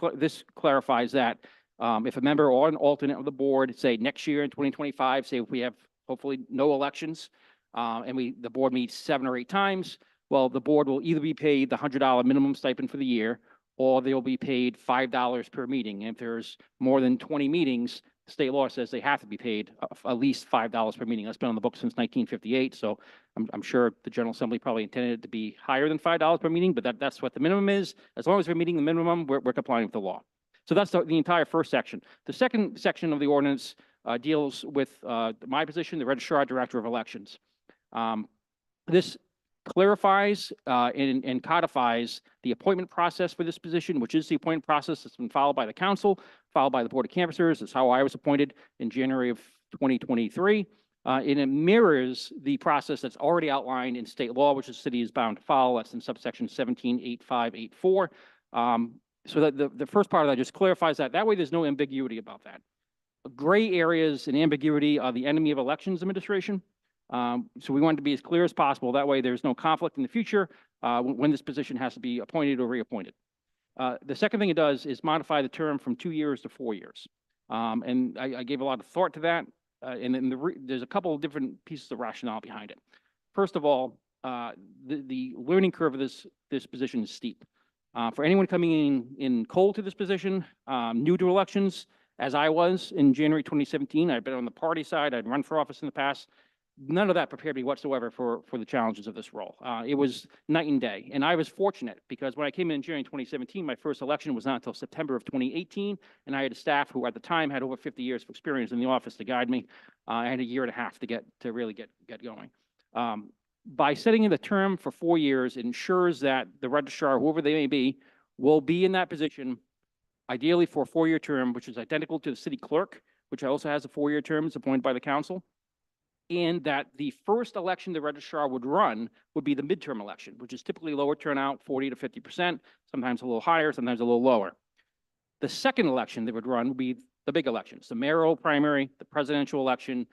clarifies that. If a member or an alternate of the board, say next year in 2025, say if we have hopefully no elections, and the board meets 7 or 8 times, well, the board will either be paid the $100 minimum stipend for the year, or they'll be paid $5 per meeting. And if there's more than 20 meetings, state law says they have to be paid at least $5 per meeting. That's been on the books since 1958. So I'm sure the General Assembly probably intended it to be higher than $5 per meeting, but that's what the minimum is. As long as we're meeting the minimum, we're complying with the law. So that's the entire first section. The second section of the ordinance deals with my position, the Registrar Director of Elections. This clarifies and codifies the appointment process for this position, which is the appointment process that's been followed by the council, followed by the Board of Canvassers. That's how I was appointed in January of 2023. And it mirrors the process that's already outlined in state law, which the city is bound to follow. That's in subsection 178584. So that the first part of that just clarifies that. That way there's no ambiguity about that. Gray areas and ambiguity are the enemy of elections administration. So we want it to be as clear as possible. That way there's no conflict in the future when this position has to be appointed or reappointed. The second thing it does is modify the term from 2 years to 4 years. And I gave a lot of thought to that. And then there's a couple of different pieces of rationale behind it. First of all, the learning curve of this position is steep. For anyone coming in cold to this position, new to elections, as I was in January 2017, I've been on the party side, I'd run for office in the past. None of that prepared me whatsoever for the challenges of this role. It was night and day. And I was fortunate because when I came in January 2017, my first election was not until September of 2018. And I had a staff who at the time had over 50 years of experience in the office to guide me. I had a year and a half to really get going. By setting in the term for 4 years, it ensures that the registrar, whoever they may be, will be in that position, ideally for a 4-year term, which is identical to the city clerk, which also has a 4-year term, it's appointed by the council. And that the first election the registrar would run would be the midterm election, which is typically lower turnout, 40 to 50%, sometimes a little higher, sometimes a little lower. The second election they would run would be the big elections, the mayoral primary, the presidential election,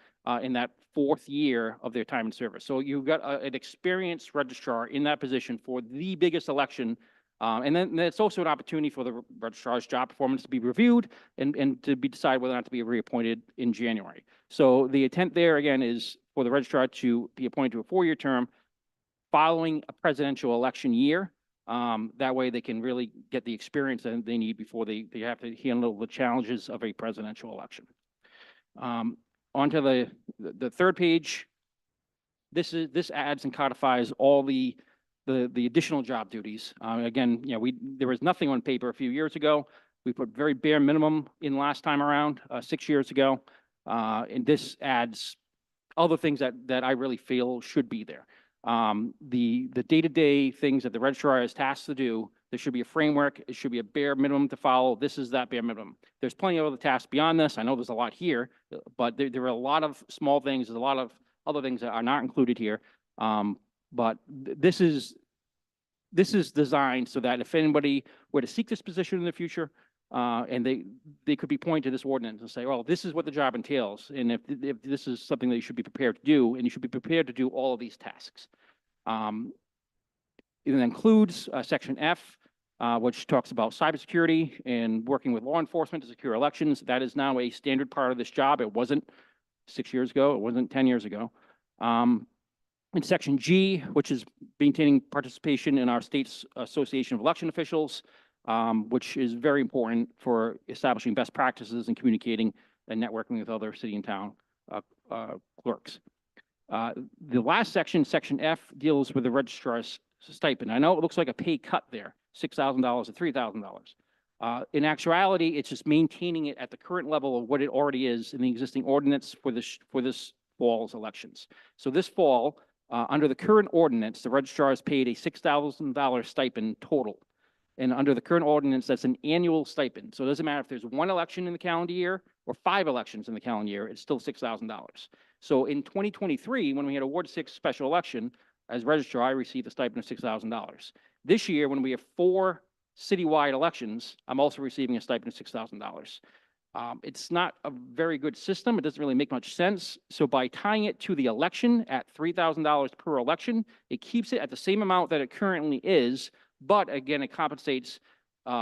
in that 4th year of their time in service. So you've got an experienced registrar in that position for the biggest election. And then it's also an opportunity for the registrar's job performance to be reviewed and to be decided whether or not to be reappointed in January. So the intent there, again, is for the registrar to be appointed to a 4-year term following a presidential election year. That way they can really get the experience that they need before they have to handle the challenges of a presidential election. Onto the third page. This adds and codifies all the additional job duties. Again, there was nothing on paper a few years ago. We put very bare minimum in last time around, 6 years ago. And this adds other things that I really feel should be there. The day-to-day things that the registrar is tasked to do, there should be a framework. It should be a bare minimum to follow. This is that bare minimum. There's plenty of other tasks beyond this. I know there's a lot here, but there are a lot of small things. There's a lot of other things that are not included here. But this is designed so that if anybody were to seek this position in the future, and they could be pointed to this ordinance and say, well, this is what the job entails. And if this is something that you should be prepared to do, and you should be prepared to do all of these tasks. It includes Section F, which talks about cybersecurity and working with law enforcement to secure elections. That is now a standard part of this job. It wasn't 6 years ago. It wasn't 10 years ago. In Section G, which is maintaining participation in our state's Association of Election Officials, which is very important for establishing best practices and communicating and networking with other city and town clerks. The last section, Section F, deals with the registrar's stipend. I know it looks like a pay cut there, $6,000 to $3,000. In actuality, it's just maintaining it at the current level of what it already is in the existing ordinance for this fall's elections. So this fall, under the current ordinance, the registrar is paid a $6,000 stipend total. And under the current ordinance, that's an annual stipend. So it doesn't matter if there's one election in the calendar year or 5 elections in the calendar year, it's still $6,000. So in 2023, when we had a Ward 6 special election, as registrar, I received a stipend of $6,000. This year, when we have 4 citywide elections, I'm also receiving a stipend of $6,000. It's not a very good system. It doesn't really make much sense. So by tying it to the election at $3,000 per election, it keeps it at the same amount that it currently is. But again, it compensates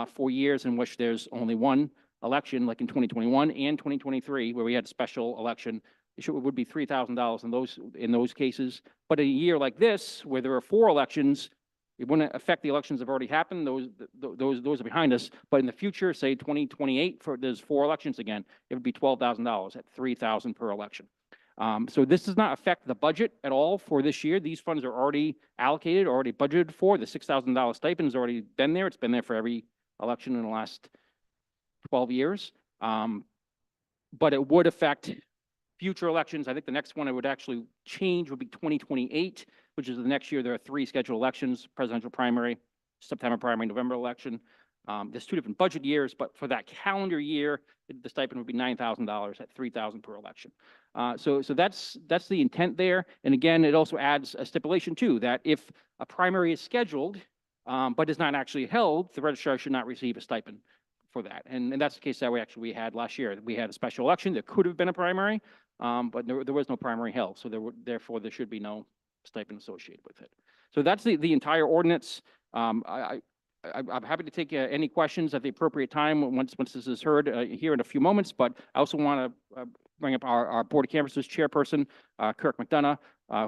for years in which there's only one election, like in 2021 and 2023, where we had a special election. It would be $3,000 in those cases. But a year like this, where there are 4 elections, it wouldn't affect the elections that have already happened. Those are behind us. But in the future, say 2028, there's 4 elections again, it would be $12,000 at $3,000 per election. So this does not affect the budget at all for this year. These funds are already allocated, already budgeted for. The $6,000 stipend has already been there. It's been there for every election in the last 12 years. But it would affect future elections. I think the next one it would actually change would be 2028, which is the next year. There are 3 scheduled elections: presidential primary, September primary, November election. There's 2 different budget years, but for that calendar year, the stipend would be $9,000 at $3,000 per election. So that's the intent there. And again, it also adds a stipulation too, that if a primary is scheduled, but is not actually held, the registrar should not receive a stipend for that. And that's the case that we had last year. We had a special election. There could have been a primary, but there was no primary held. So therefore, there should be no stipend associated with it. So that's the entire ordinance. I'm happy to take any questions at the appropriate time once this is heard here in a few moments, but I also want to bring up our Board of Canvassers chairperson, Kirk McDonough,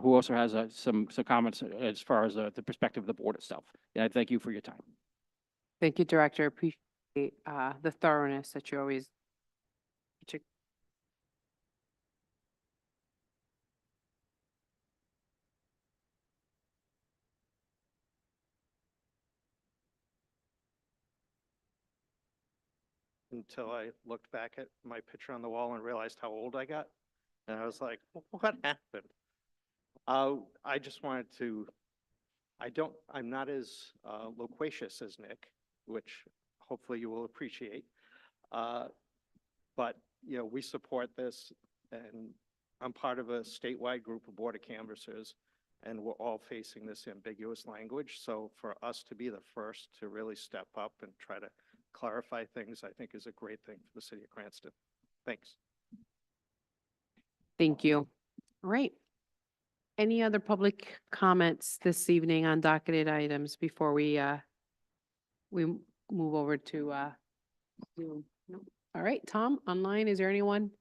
who also has some comments as far as the perspective of the board itself. And I thank you for your time. Thank you, Director. Appreciate the thoroughness that you always. Until I looked back at my picture on the wall and realized how old I got. And I was like, what happened? I just wanted to, I'm not as loquacious as Nick, which hopefully you will appreciate. But, you know, we support this, and I'm part of a statewide group of Board of Canvassers, and we're all facing this ambiguous language. So for us to be the first to really step up and try to clarify things, I think is a great thing for the city of Cranston. Thanks. Thank you. All right. Any other public comments this evening on docketed items before we move over to Zoom? No. All right, Tom, online, is there anyone?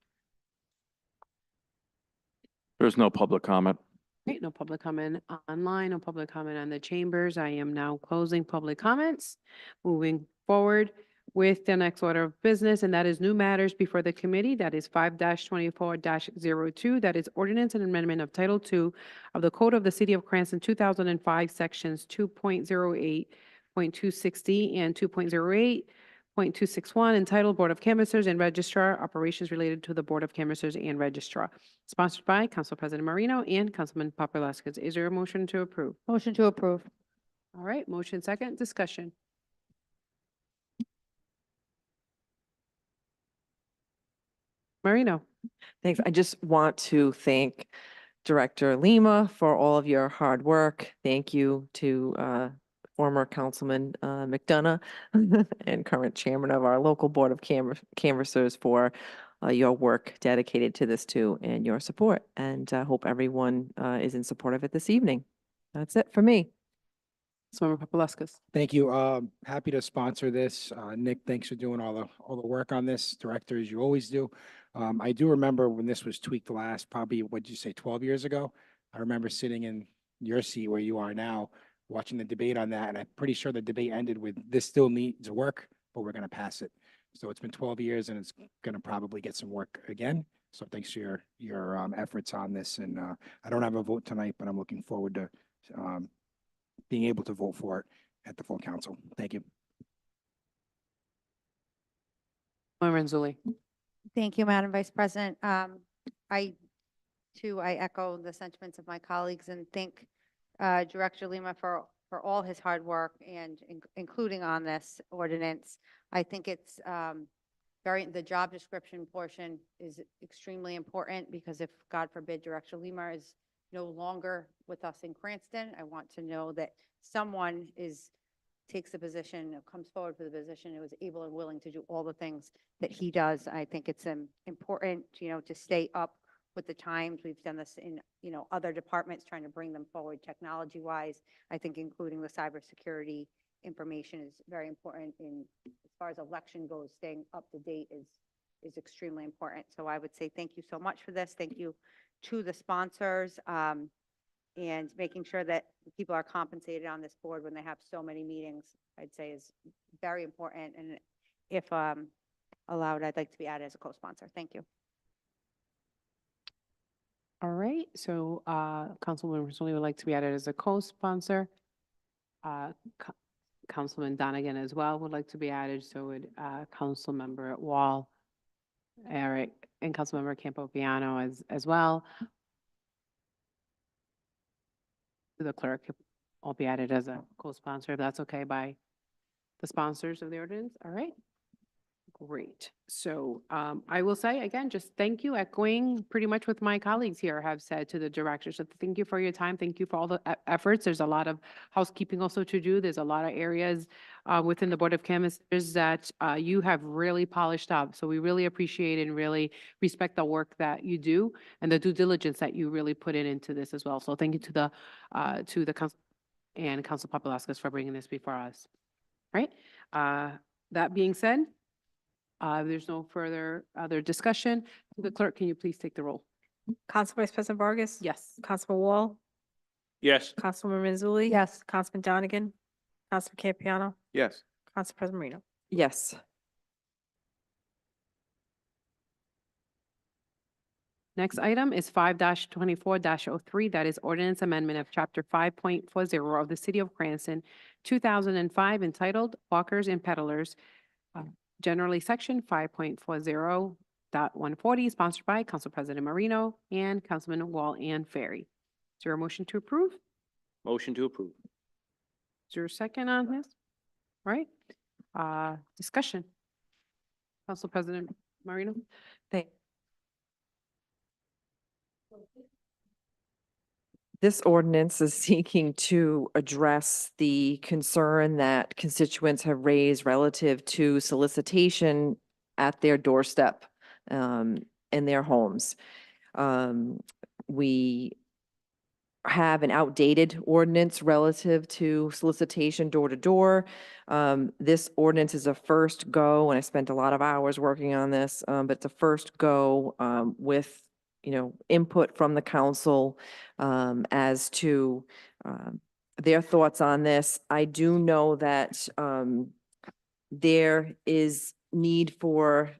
There's no public comment. Great, no public comment online, no public comment on the chambers. I am now closing public comments. Moving forward with the next order of business, and that is new matters before the committee. That is 5-24-02. That is ordinance and amendment of Title II of the Code of the City of Cranston, 2005, sections 2.08.260 and 2.08.261, entitled Board of Canvassers and Registrar, operations related to the Board of Canvassers and Registrar. Sponsored by Council President Marino and Councilman Papalaskis. Is there a motion to approve? Motion to approve. All right, motion second, discussion. Marino. Thanks. I just want to thank Director Lima for all of your hard work. Thank you to former Councilman McDonough and current chairman of our local Board of Canvassers for your work dedicated to this too and your support. And I hope everyone is in support of it this evening. That's it for me. Councilmember Paplaskas. Thank you. Happy to sponsor this. Nick, thanks for doing all the work on this. Director, as you always do. I do remember when this was tweaked last, probably, what'd you say, 12 years ago? I remember sitting in your seat where you are now, watching the debate on that, and I'm pretty sure the debate ended with, this still needs work, but we're gonna pass it. So it's been 12 years and it's gonna probably get some work again. So thanks for your efforts on this. And I don't have a vote tonight, but I'm looking forward to being able to vote for it at the full council. Thank you. Renzulli. Thank you, Madam Vice President. I echo the sentiments of my colleagues and thank Director Lima for all his hard work and including on this ordinance. I think it's the job description portion is extremely important because if, God forbid, Director Lima is no longer with us in Cranston, I want to know that someone takes the position, comes forward for the position, and was able and willing to do all the things that he does. I think it's important, to stay up with the times. We've done this in, other departments, trying to bring them forward technology-wise. I think including the cybersecurity information is very important as far as election goes. Staying up to date is extremely important. So I would say thank you so much for this. Thank you to the sponsors, and making sure that people are compensated on this board when they have so many meetings, I'd say is very important. And if allowed, I'd like to be added as a co-sponsor. Thank you. All right, so Councilwoman Renzulli would like to be added as a co-sponsor. Councilman Donegan as well would like to be added, so would Councilmember Wall, Eric, and Councilmember Campopiano as well. The clerk will be added as a co-sponsor, if that's okay by the sponsors of the ordinance. All right. Great. So I will say again, just thank you, echoing pretty much what my colleagues here have said to the director. So thank you for your time. Thank you for all the efforts. There's a lot of housekeeping also to do. There's a lot of areas within the Board of Canvassers that you have really polished up. So we really appreciate and really respect the work that you do and the due diligence that you really put into this as well. So thank you to the council and Council Paplaskas for bringing this before us. All right. That being said, there's no further other discussion. The clerk, can you please take the roll? Council Vice President Vargas? Yes. Councilman Wall? Yes. Councilwoman Renzulli? Yes. Councilman Donegan? Councilman Campiano? Yes. Council President Marino? Yes. Next item is 5-24-03. That is ordinance amendment of chapter 5.40 of the City of Cranston, 2005, entitled Hawkers and Peddlers. Generally, section 5.40.140, sponsored by Council President Marino and Councilman Wall and Ferry. Is there a motion to approve? Motion to approve. Is there a second on this? All right. Discussion. Council President Marino? This ordinance is seeking to address the concern that constituents have raised relative to solicitation at their doorstep in their homes. We have an outdated ordinance relative to solicitation door to door. This ordinance is a first go, and I spent a lot of hours working on this, but it's a first go with input from the council as to their thoughts on this. I do know that there is need for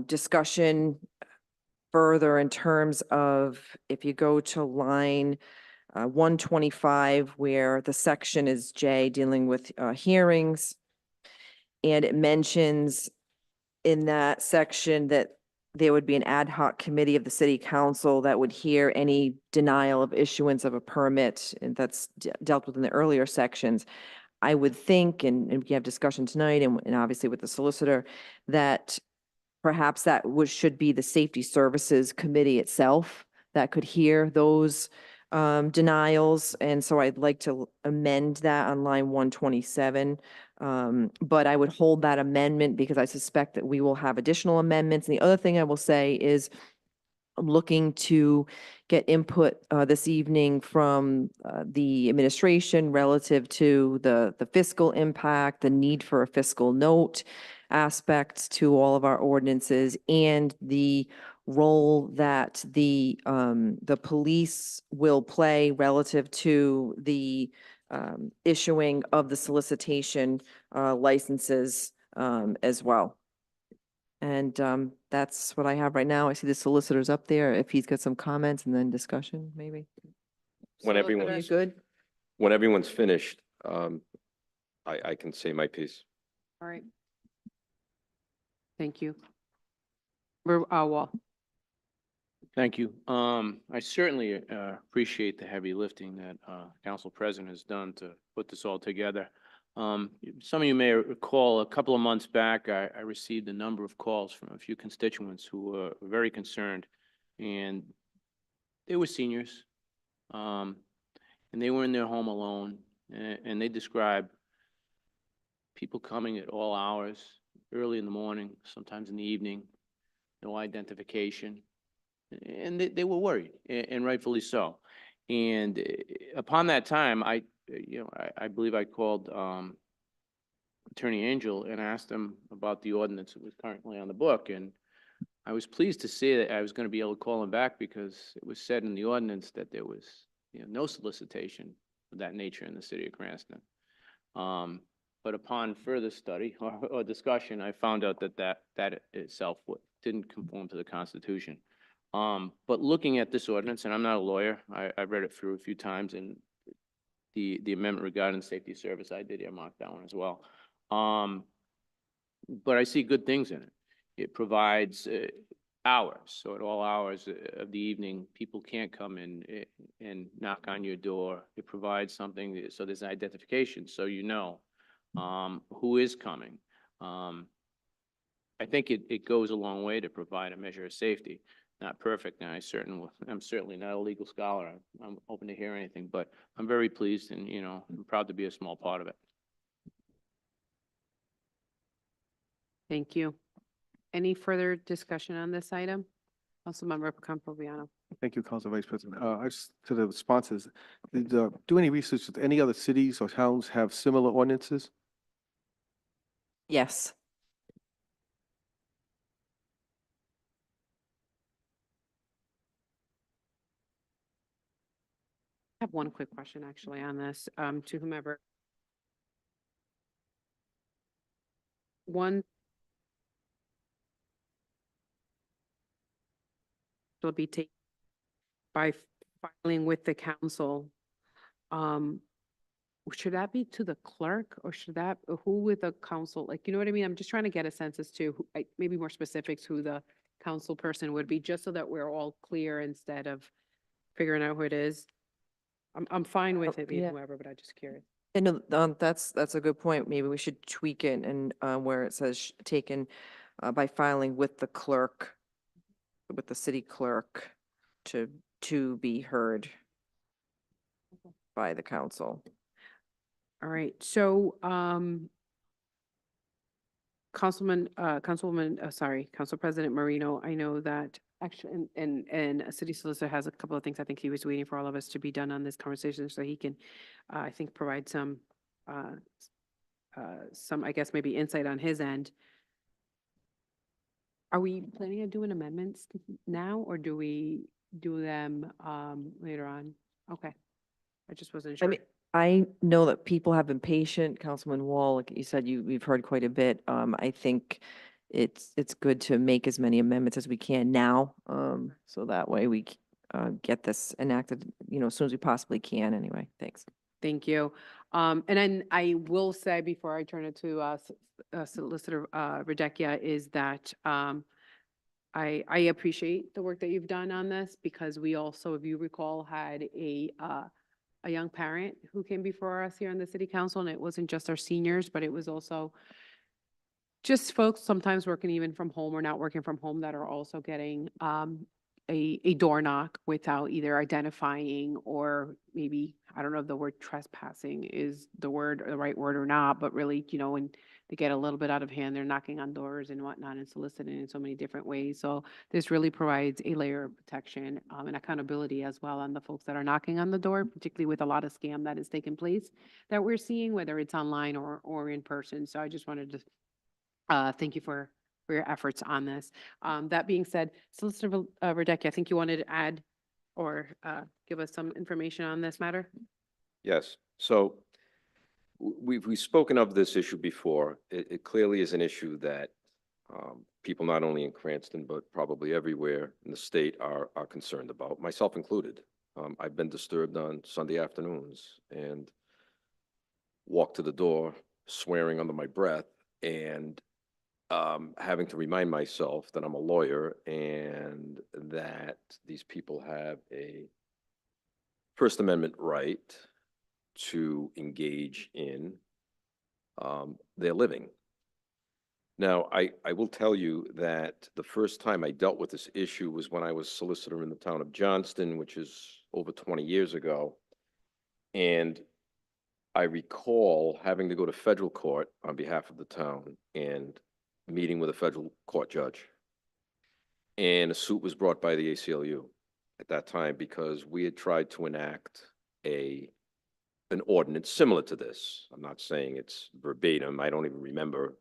discussion further in terms of, if you go to line 125, where the section is J, dealing with hearings, and it mentions in that section that there would be an ad hoc committee of the city council that would hear any denial of issuance of a permit, and that's dealt with in the earlier sections. I would think, and we have discussion tonight, and obviously with the solicitor, that perhaps that should be the Safety Services Committee itself that could hear those denials. And so I'd like to amend that on line 127. But I would hold that amendment because I suspect that we will have additional amendments. And the other thing I will say is I'm looking to get input this evening from the administration relative to the fiscal impact, the need for a fiscal note aspect to all of our ordinances, and the role that the police will play relative to the issuing of the solicitation licenses as well. And that's what I have right now. I see the solicitor's up there. If he's got some comments and then discussion, maybe. When You everyone's, good? when everyone's finished, I can say my piece. All right. Thank you. Wall. Thank you. I certainly appreciate the heavy lifting that Council President has done to put this all together. Some of you may recall a couple of months back, I received a number of calls from a few constituents who were very concerned, and they were seniors, and they were in their home alone, and they described people coming at all hours, early in the morning, sometimes in the evening, no identification, and they were worried, and rightfully so. And upon that time, I believe I called Attorney Angel and asked him about the ordinance that was currently on the book. And I was pleased to see that I was going to be able to call him back because it was said in the ordinance that there was no solicitation of that nature in the city of Cranston. But upon further study or discussion, I found out that itself didn't conform to the Constitution. But looking at this ordinance, and I'm not a lawyer, I read it through a few times, and the amendment regarding safety service, I did earmark that one as well. But I see good things in it. It provides hours, so at all hours of the evening, people can't come in and knock on your door. It provides something, so there's identification, so you know who is coming. I think it goes a long way to provide a measure of safety. Not perfect, and I'm certainly not a legal scholar. I'm open to hear anything, but I'm very pleased and, I'm proud to be a small part of it. Thank you. Any further discussion on this item? Councilmember Campobiano. Thank you, Council Vice President. To the sponsors, do any research that any other cities or towns have similar ordinances? Yes. I have one quick question actually on this, to whomever. One will be taken by filing with the council. Should that be to the clerk or should that, who with the council, like, you know what I mean? I'm just trying to get a sense as to who, maybe more specifics, who the council person would be, just so that we're all clear instead of figuring out who it is. I'm fine with it being yeah. whoever, but I'm just curious. And that's a good point. Maybe we should tweak it and where it says taken by filing with the clerk, with the city clerk to be heard by the council. All right, so, Council President Marino, I know that actually, and City Solicitor has a couple of things I think he was waiting for all of us to be done on this conversation so he can, I think, provide some, I guess, maybe insight on his end. Are we planning on doing amendments now, or do we do them later on? Okay, I just wasn't sure. I mean, I know that people have been patient. Councilman Wall, like you said, we've heard quite a bit. I think it's good to make as many amendments as we can now, so that way we get this enacted, as soon as we possibly can. Anyway, thanks. Thank you. And then I will say before I turn it to Solicitor Radecchia is that I appreciate the work that you've done on this, because we also, if you recall, had a young parent who came before us here in the City Council, and it wasn't just our seniors, but it was also just folks sometimes working even from home or not working from home that are also getting a door knock without either identifying or maybe, I don't know if the word trespassing is the right word or not, but really, when they get a little bit out of hand, they're knocking on doors and whatnot and soliciting in so many different ways. So this really provides a layer of protection and accountability as well on the folks that are knocking on the door, particularly with a lot of scam that is taking place that we're seeing, whether it's online or in person. So I just wanted to thank you for your efforts on this. That being said, Solicitor Radecki, I think you wanted to add or give us some information on this matter? Yes, so we've spoken of this issue before. It clearly is an issue that people not only in Cranston, but probably everywhere in the state are concerned about, myself included. I've been disturbed on Sunday afternoons and walked to the door swearing under my breath and having to remind myself that I'm a lawyer and that these people have a First Amendment right to engage in their living. Now, I will tell you that the first time I dealt with this issue was when I was solicitor in the town of Johnston, which is over 20 years ago. And I recall having to go to federal court on behalf of the town and meeting with a federal court judge. And a suit was brought by the ACLU at that time because we had tried to enact an ordinance similar to this. I'm not saying it's verbatim. I don't even remember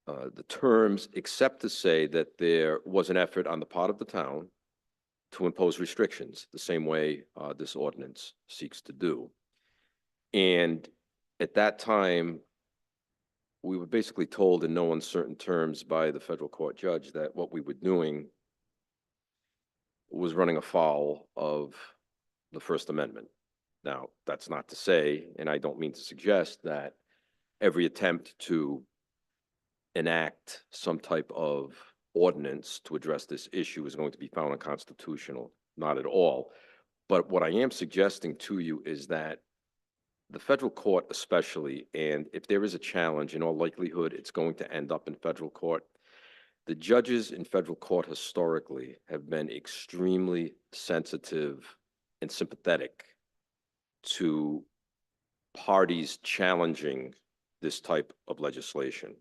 the terms, except to say that there was an effort on the part of the town to impose restrictions the same way this ordinance seeks to do. And at that time, we were basically told in no uncertain terms by the federal court judge that what we were doing was running afoul of the First Amendment. Now, that's not to say, and I don't mean to suggest, that every attempt to enact some type of ordinance to address this issue is going to be found unconstitutional. Not at all. But what I am suggesting to you is that the federal court especially, and if there is a challenge, in all likelihood, it's going to end up in federal court. The judges in federal court historically have been extremely sensitive and sympathetic to parties challenging this type of legislation.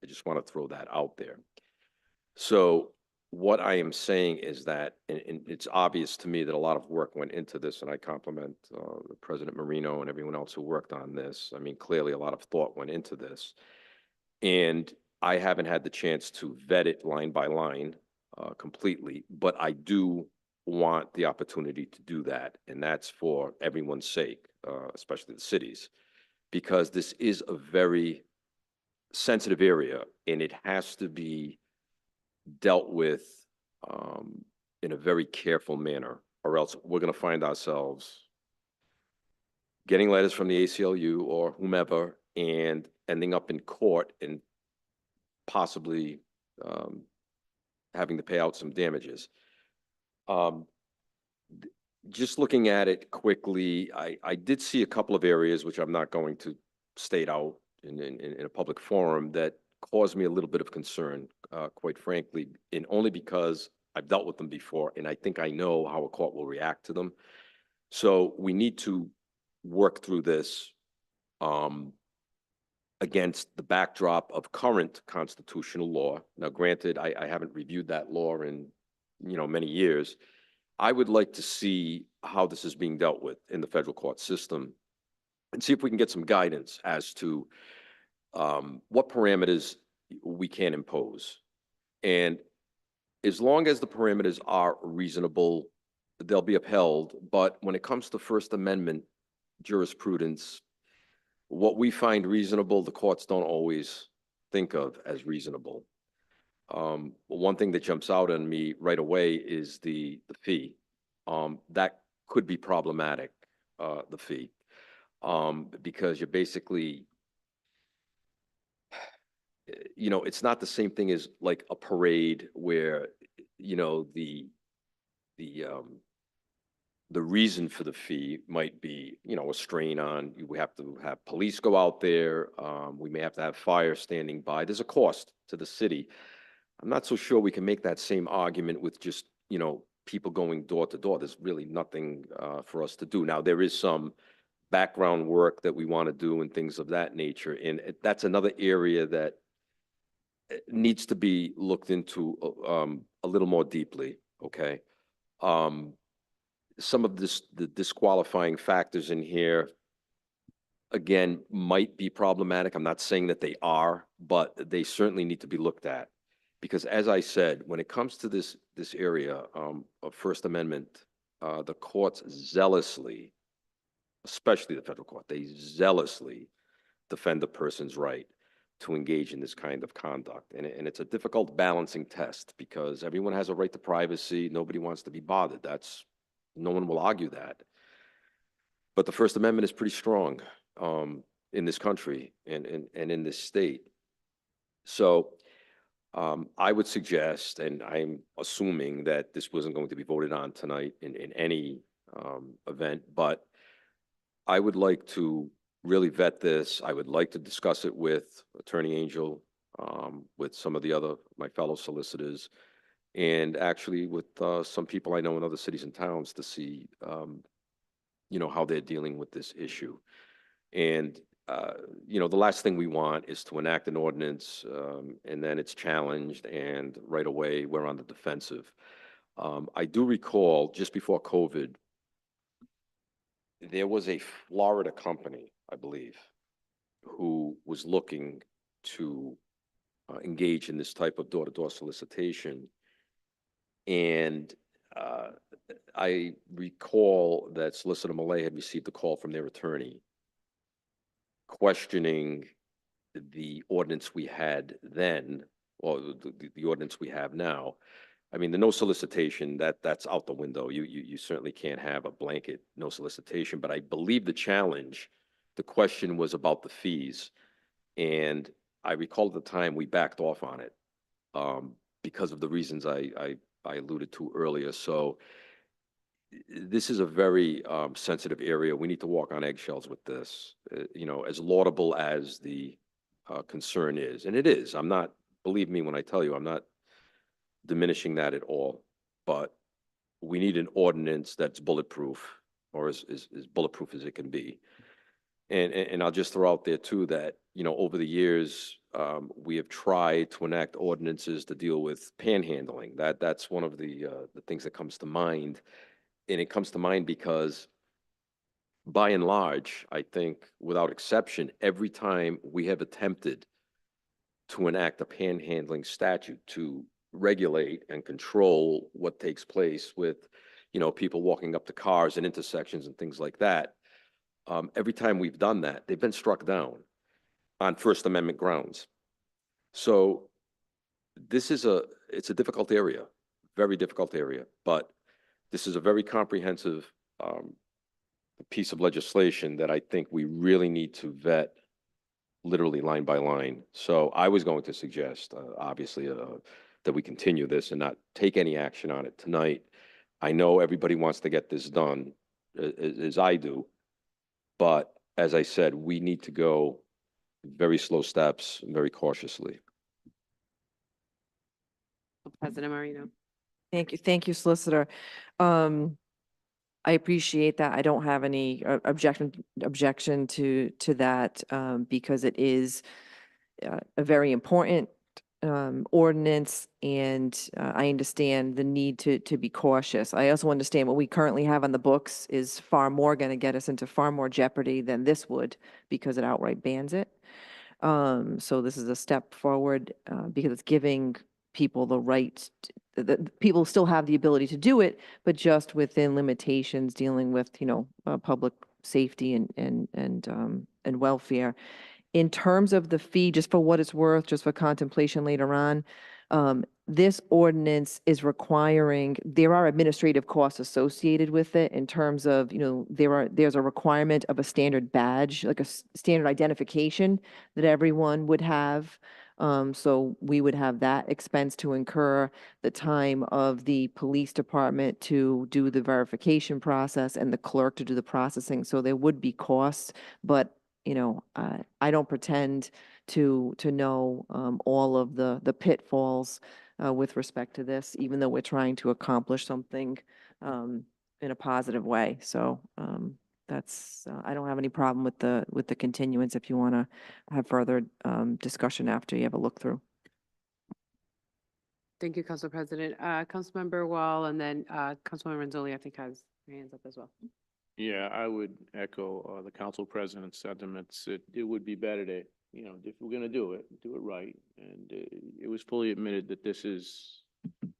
I just want to throw that out there. So what I am saying is that, and it's obvious to me that a lot of work went into this, and I compliment President Marino and everyone else who worked on this. I mean, clearly a lot of thought went into this. And I haven't had the chance to vet it line by line completely, but I do want the opportunity to do that. And that's for everyone's sake, especially the cities, because this is a very sensitive area and it has to be dealt with in a very careful manner, or else we're going to find ourselves getting letters from the ACLU or whomever and ending up in court and possibly having to pay out some damages. Just looking at it quickly, I did see a couple of areas, which I'm not going to state out in a public forum, that caused me a little bit of concern, quite frankly, and only because I've dealt with them before, and I think I know how a court will react to them. So we need to work through this against the backdrop of current constitutional law. Now, granted, I haven't reviewed that law in many years. I would like to see how this is being dealt with in the federal court system and see if we can get some guidance as to what parameters we can impose. And as long as the parameters are reasonable, they'll be upheld. But when it comes to First Amendment jurisprudence, what we find reasonable, the courts don't always think of as reasonable. One thing that jumps out on me right away is the fee. That could be problematic, the fee, because you're basically, it's not the same thing as like a parade where, the reason for the fee might be, a strain on, we have to have police go out there. We may have to have fire standing by. There's a cost to the city. I'm not so sure we can make that same argument with just, people going door to door. There's really nothing for us to do. Now, there is some background work that we want to do and things of that nature. And that's another area that needs to be looked into a little more deeply, okay? Some of the disqualifying factors in here, again, might be problematic. I'm not saying that they are, but they certainly need to be looked at. Because as I said, when it comes to this area of First Amendment, the courts zealously, especially the federal court, they zealously defend the person's right to engage in this kind of conduct. And it's a difficult balancing test because everyone has a right to privacy. Nobody wants to be bothered. No one will argue that. But the First Amendment is pretty strong in this country and in this state. So I would suggest, and I'm assuming that this wasn't going to be voted on tonight in any event, but I would like to really vet this. I would like to discuss it with Attorney Angel, with some of my fellow solicitors, and actually with some people I know in other cities and towns to see, how they're dealing with this issue. And, the last thing we want is to enact an ordinance and then it's challenged and right away we're on the defensive. I do recall just before COVID, there was a Florida company, I believe, who was looking to engage in this type of door-to-door solicitation. And I recall that Solicitor Millay had received a call from their attorney questioning the ordinance we had then, or the ordinance we have now. I mean, the no solicitation, that's out the window. You certainly can't have a blanket no solicitation, but I believe the question was about the fees. And I recall at the time we backed off on it because of the reasons I alluded to earlier. So this is a very sensitive area. We need to walk on eggshells with this, as laudable as the concern is. And it is. Believe me when I tell you, I'm not diminishing that at all. But we need an ordinance that's bulletproof, or as bulletproof as it can be. And I'll just throw out there too that, over the years, we have tried to enact ordinances to deal with panhandling. That's one of the things that comes to mind. And it comes to mind because, by and large, I think, without exception, every time we have attempted to enact a panhandling statute to regulate and control what takes place with, people walking up to cars and intersections and things like that, every time we've done that, they've been struck down on First Amendment grounds. So it's a difficult area, very difficult area, but this is a very comprehensive piece of legislation that I think we really need to vet literally line by line. So I was going to suggest, obviously, that we continue this and not take any action on it tonight. I know everybody wants to get this done, as I do, but as I said, we need to go very slow steps, very cautiously. President Marino. Thank you, Solicitor. I appreciate that. I don't have any objection to that because it is a very important ordinance, and I understand the need to be cautious. I also understand what we currently have on the books is far more going to get us into far more jeopardy than this would because it outright bans it. So this is a step forward because it's giving people the right, people still have the ability to do it, but just within limitations dealing with, public safety and welfare. In terms of the fee, just for what it's worth, just for contemplation later on, this ordinance is requiring, there are administrative costs associated with it in terms of, there's a requirement of a standard badge, like a standard identification that everyone would have. So we would have that expense to incur, the time of the police department to do the verification process and the clerk to do the processing. So there would be costs, but I don't pretend to know all of the pitfalls with respect to this, even though we're trying to accomplish something in a positive way. So that's, I don't have any problem with the continuance if you want to have further discussion after you have a look through. Thank you, Council President. Councilmember Wall, and then Councilmember Renzulli, I think, has her hands up as well. Yeah, I would echo the council president's sentiments. It would be better to, if we're gonna do it right. And it was fully admitted that this is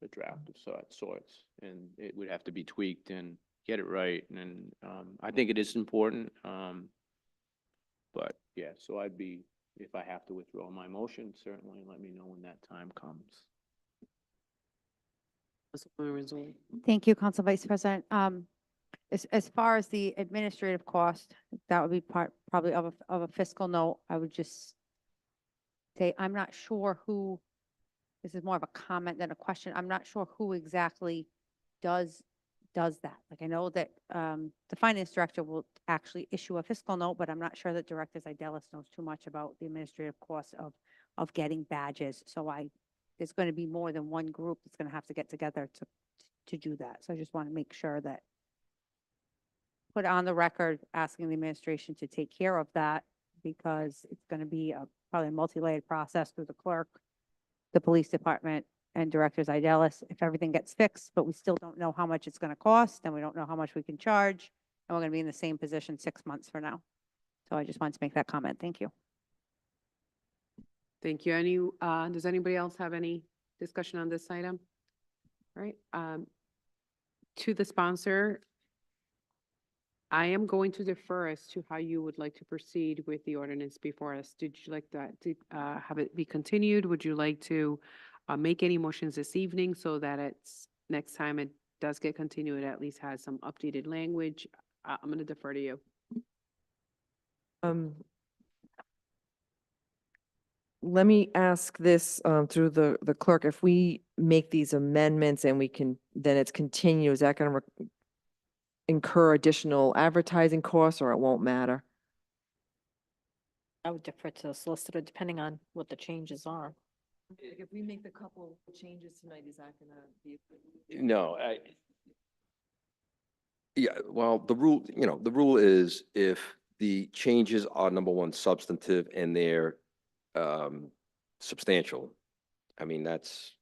a draft of sorts, and it would have to be tweaked and get it right. And I think it is important. But yeah, so I'd be, if I have to withdraw my motion, certainly let me know when that time comes. Councilmember Renzulli. Thank you, Council Vice President. As far as the administrative cost, that would be probably of a fiscal note. I would just say, I'm not sure who, this is more of a comment than a question. I'm not sure who exactly does that. Like, I know that the finance director will actually issue a fiscal note, but I'm not sure that Director Zidelis knows too much about the administrative costs of getting badges. So there's going to be more than one group that's going to have to get together to do that. So I just want to make sure that put on the record, asking the administration to take care of that, because it's going to be probably a multi-layered process through the clerk, the police department, and Director Zidelis. If everything gets fixed, but we still don't know how much it's going to cost, and we don't know how much we can charge, and we're going to be in the same position 6 months from now. So I just wanted to make that comment. Thank you. Thank you. Does anybody else have any discussion on this item? All right. To the sponsor, I am going to defer as to how you would like to proceed with the ordinance before us. Did you like that to have it be continued? Would you like to make any motions this evening so that it's next time it does get continued, it at least has some updated language? I'm going to defer to you. Let me ask this through the clerk. If we make these amendments and then it's continued, is that going to incur additional advertising costs, or it won't matter? I would defer to the solicitor depending on what the changes are. If we make the couple changes tonight, is that going to be? No, yeah, well, the rule is if the changes are, number one, substantive and they're substantial. I mean, that's,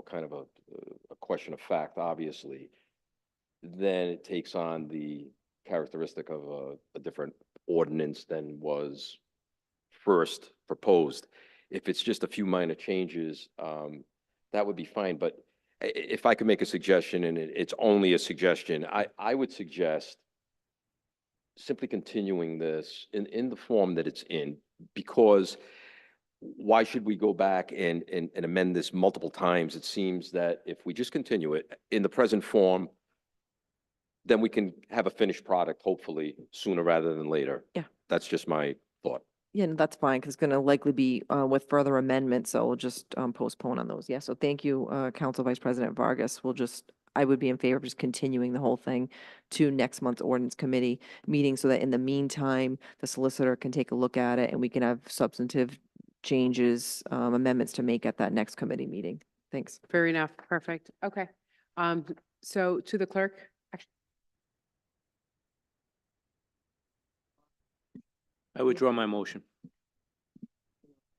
kind of a question of fact, obviously. Then it takes on the characteristic of a different ordinance than was first proposed. If it's just a few minor changes, that would be fine. But if I could make a suggestion, and it's only a suggestion, I would suggest simply continuing this in the form that it's in, because why should we go back and amend this multiple times? It seems that if we just continue it in the present form, then we can have a finished product, hopefully sooner rather than later. Yeah. That's just my thought. Yeah, no, that's fine, because it's going to likely be with further amendments, so we'll just postpone on those. Yeah, so thank you, Council Vice President Vargas. I would be in favor of just continuing the whole thing to next month's Ordinance Committee meeting, so that in the meantime, the solicitor can take a look at it and we can have substantive changes, amendments to make at that next committee meeting. Thanks. Fair enough. Perfect. Okay. So to the clerk. I withdraw my motion.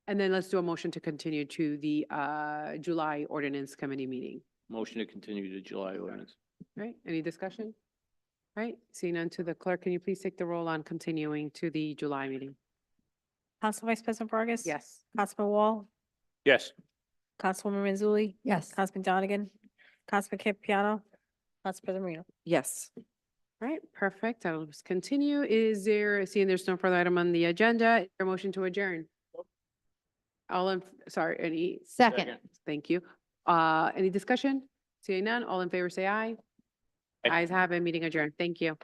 And then let's do a motion to continue to the July Ordinance Committee meeting. Motion to continue to July ordinance. Right? Any discussion? Right? Seeing none, to the clerk, can you please take the roll on continuing to the July meeting? Council Vice President Vargas? Yes. Councilman Wall? Yes. Councilwoman Renzulli? Yes. Councilman Donegan? Councilman Campiano? Council President Marino? Yes. All right, perfect. I'll just continue. Seeing there's no further item on the agenda, is there a motion to adjourn? Any? Second. Thank you. Any discussion? Seeing none, all in favor say aye. Aye. Ayes have it, meeting adjourned. Thank you.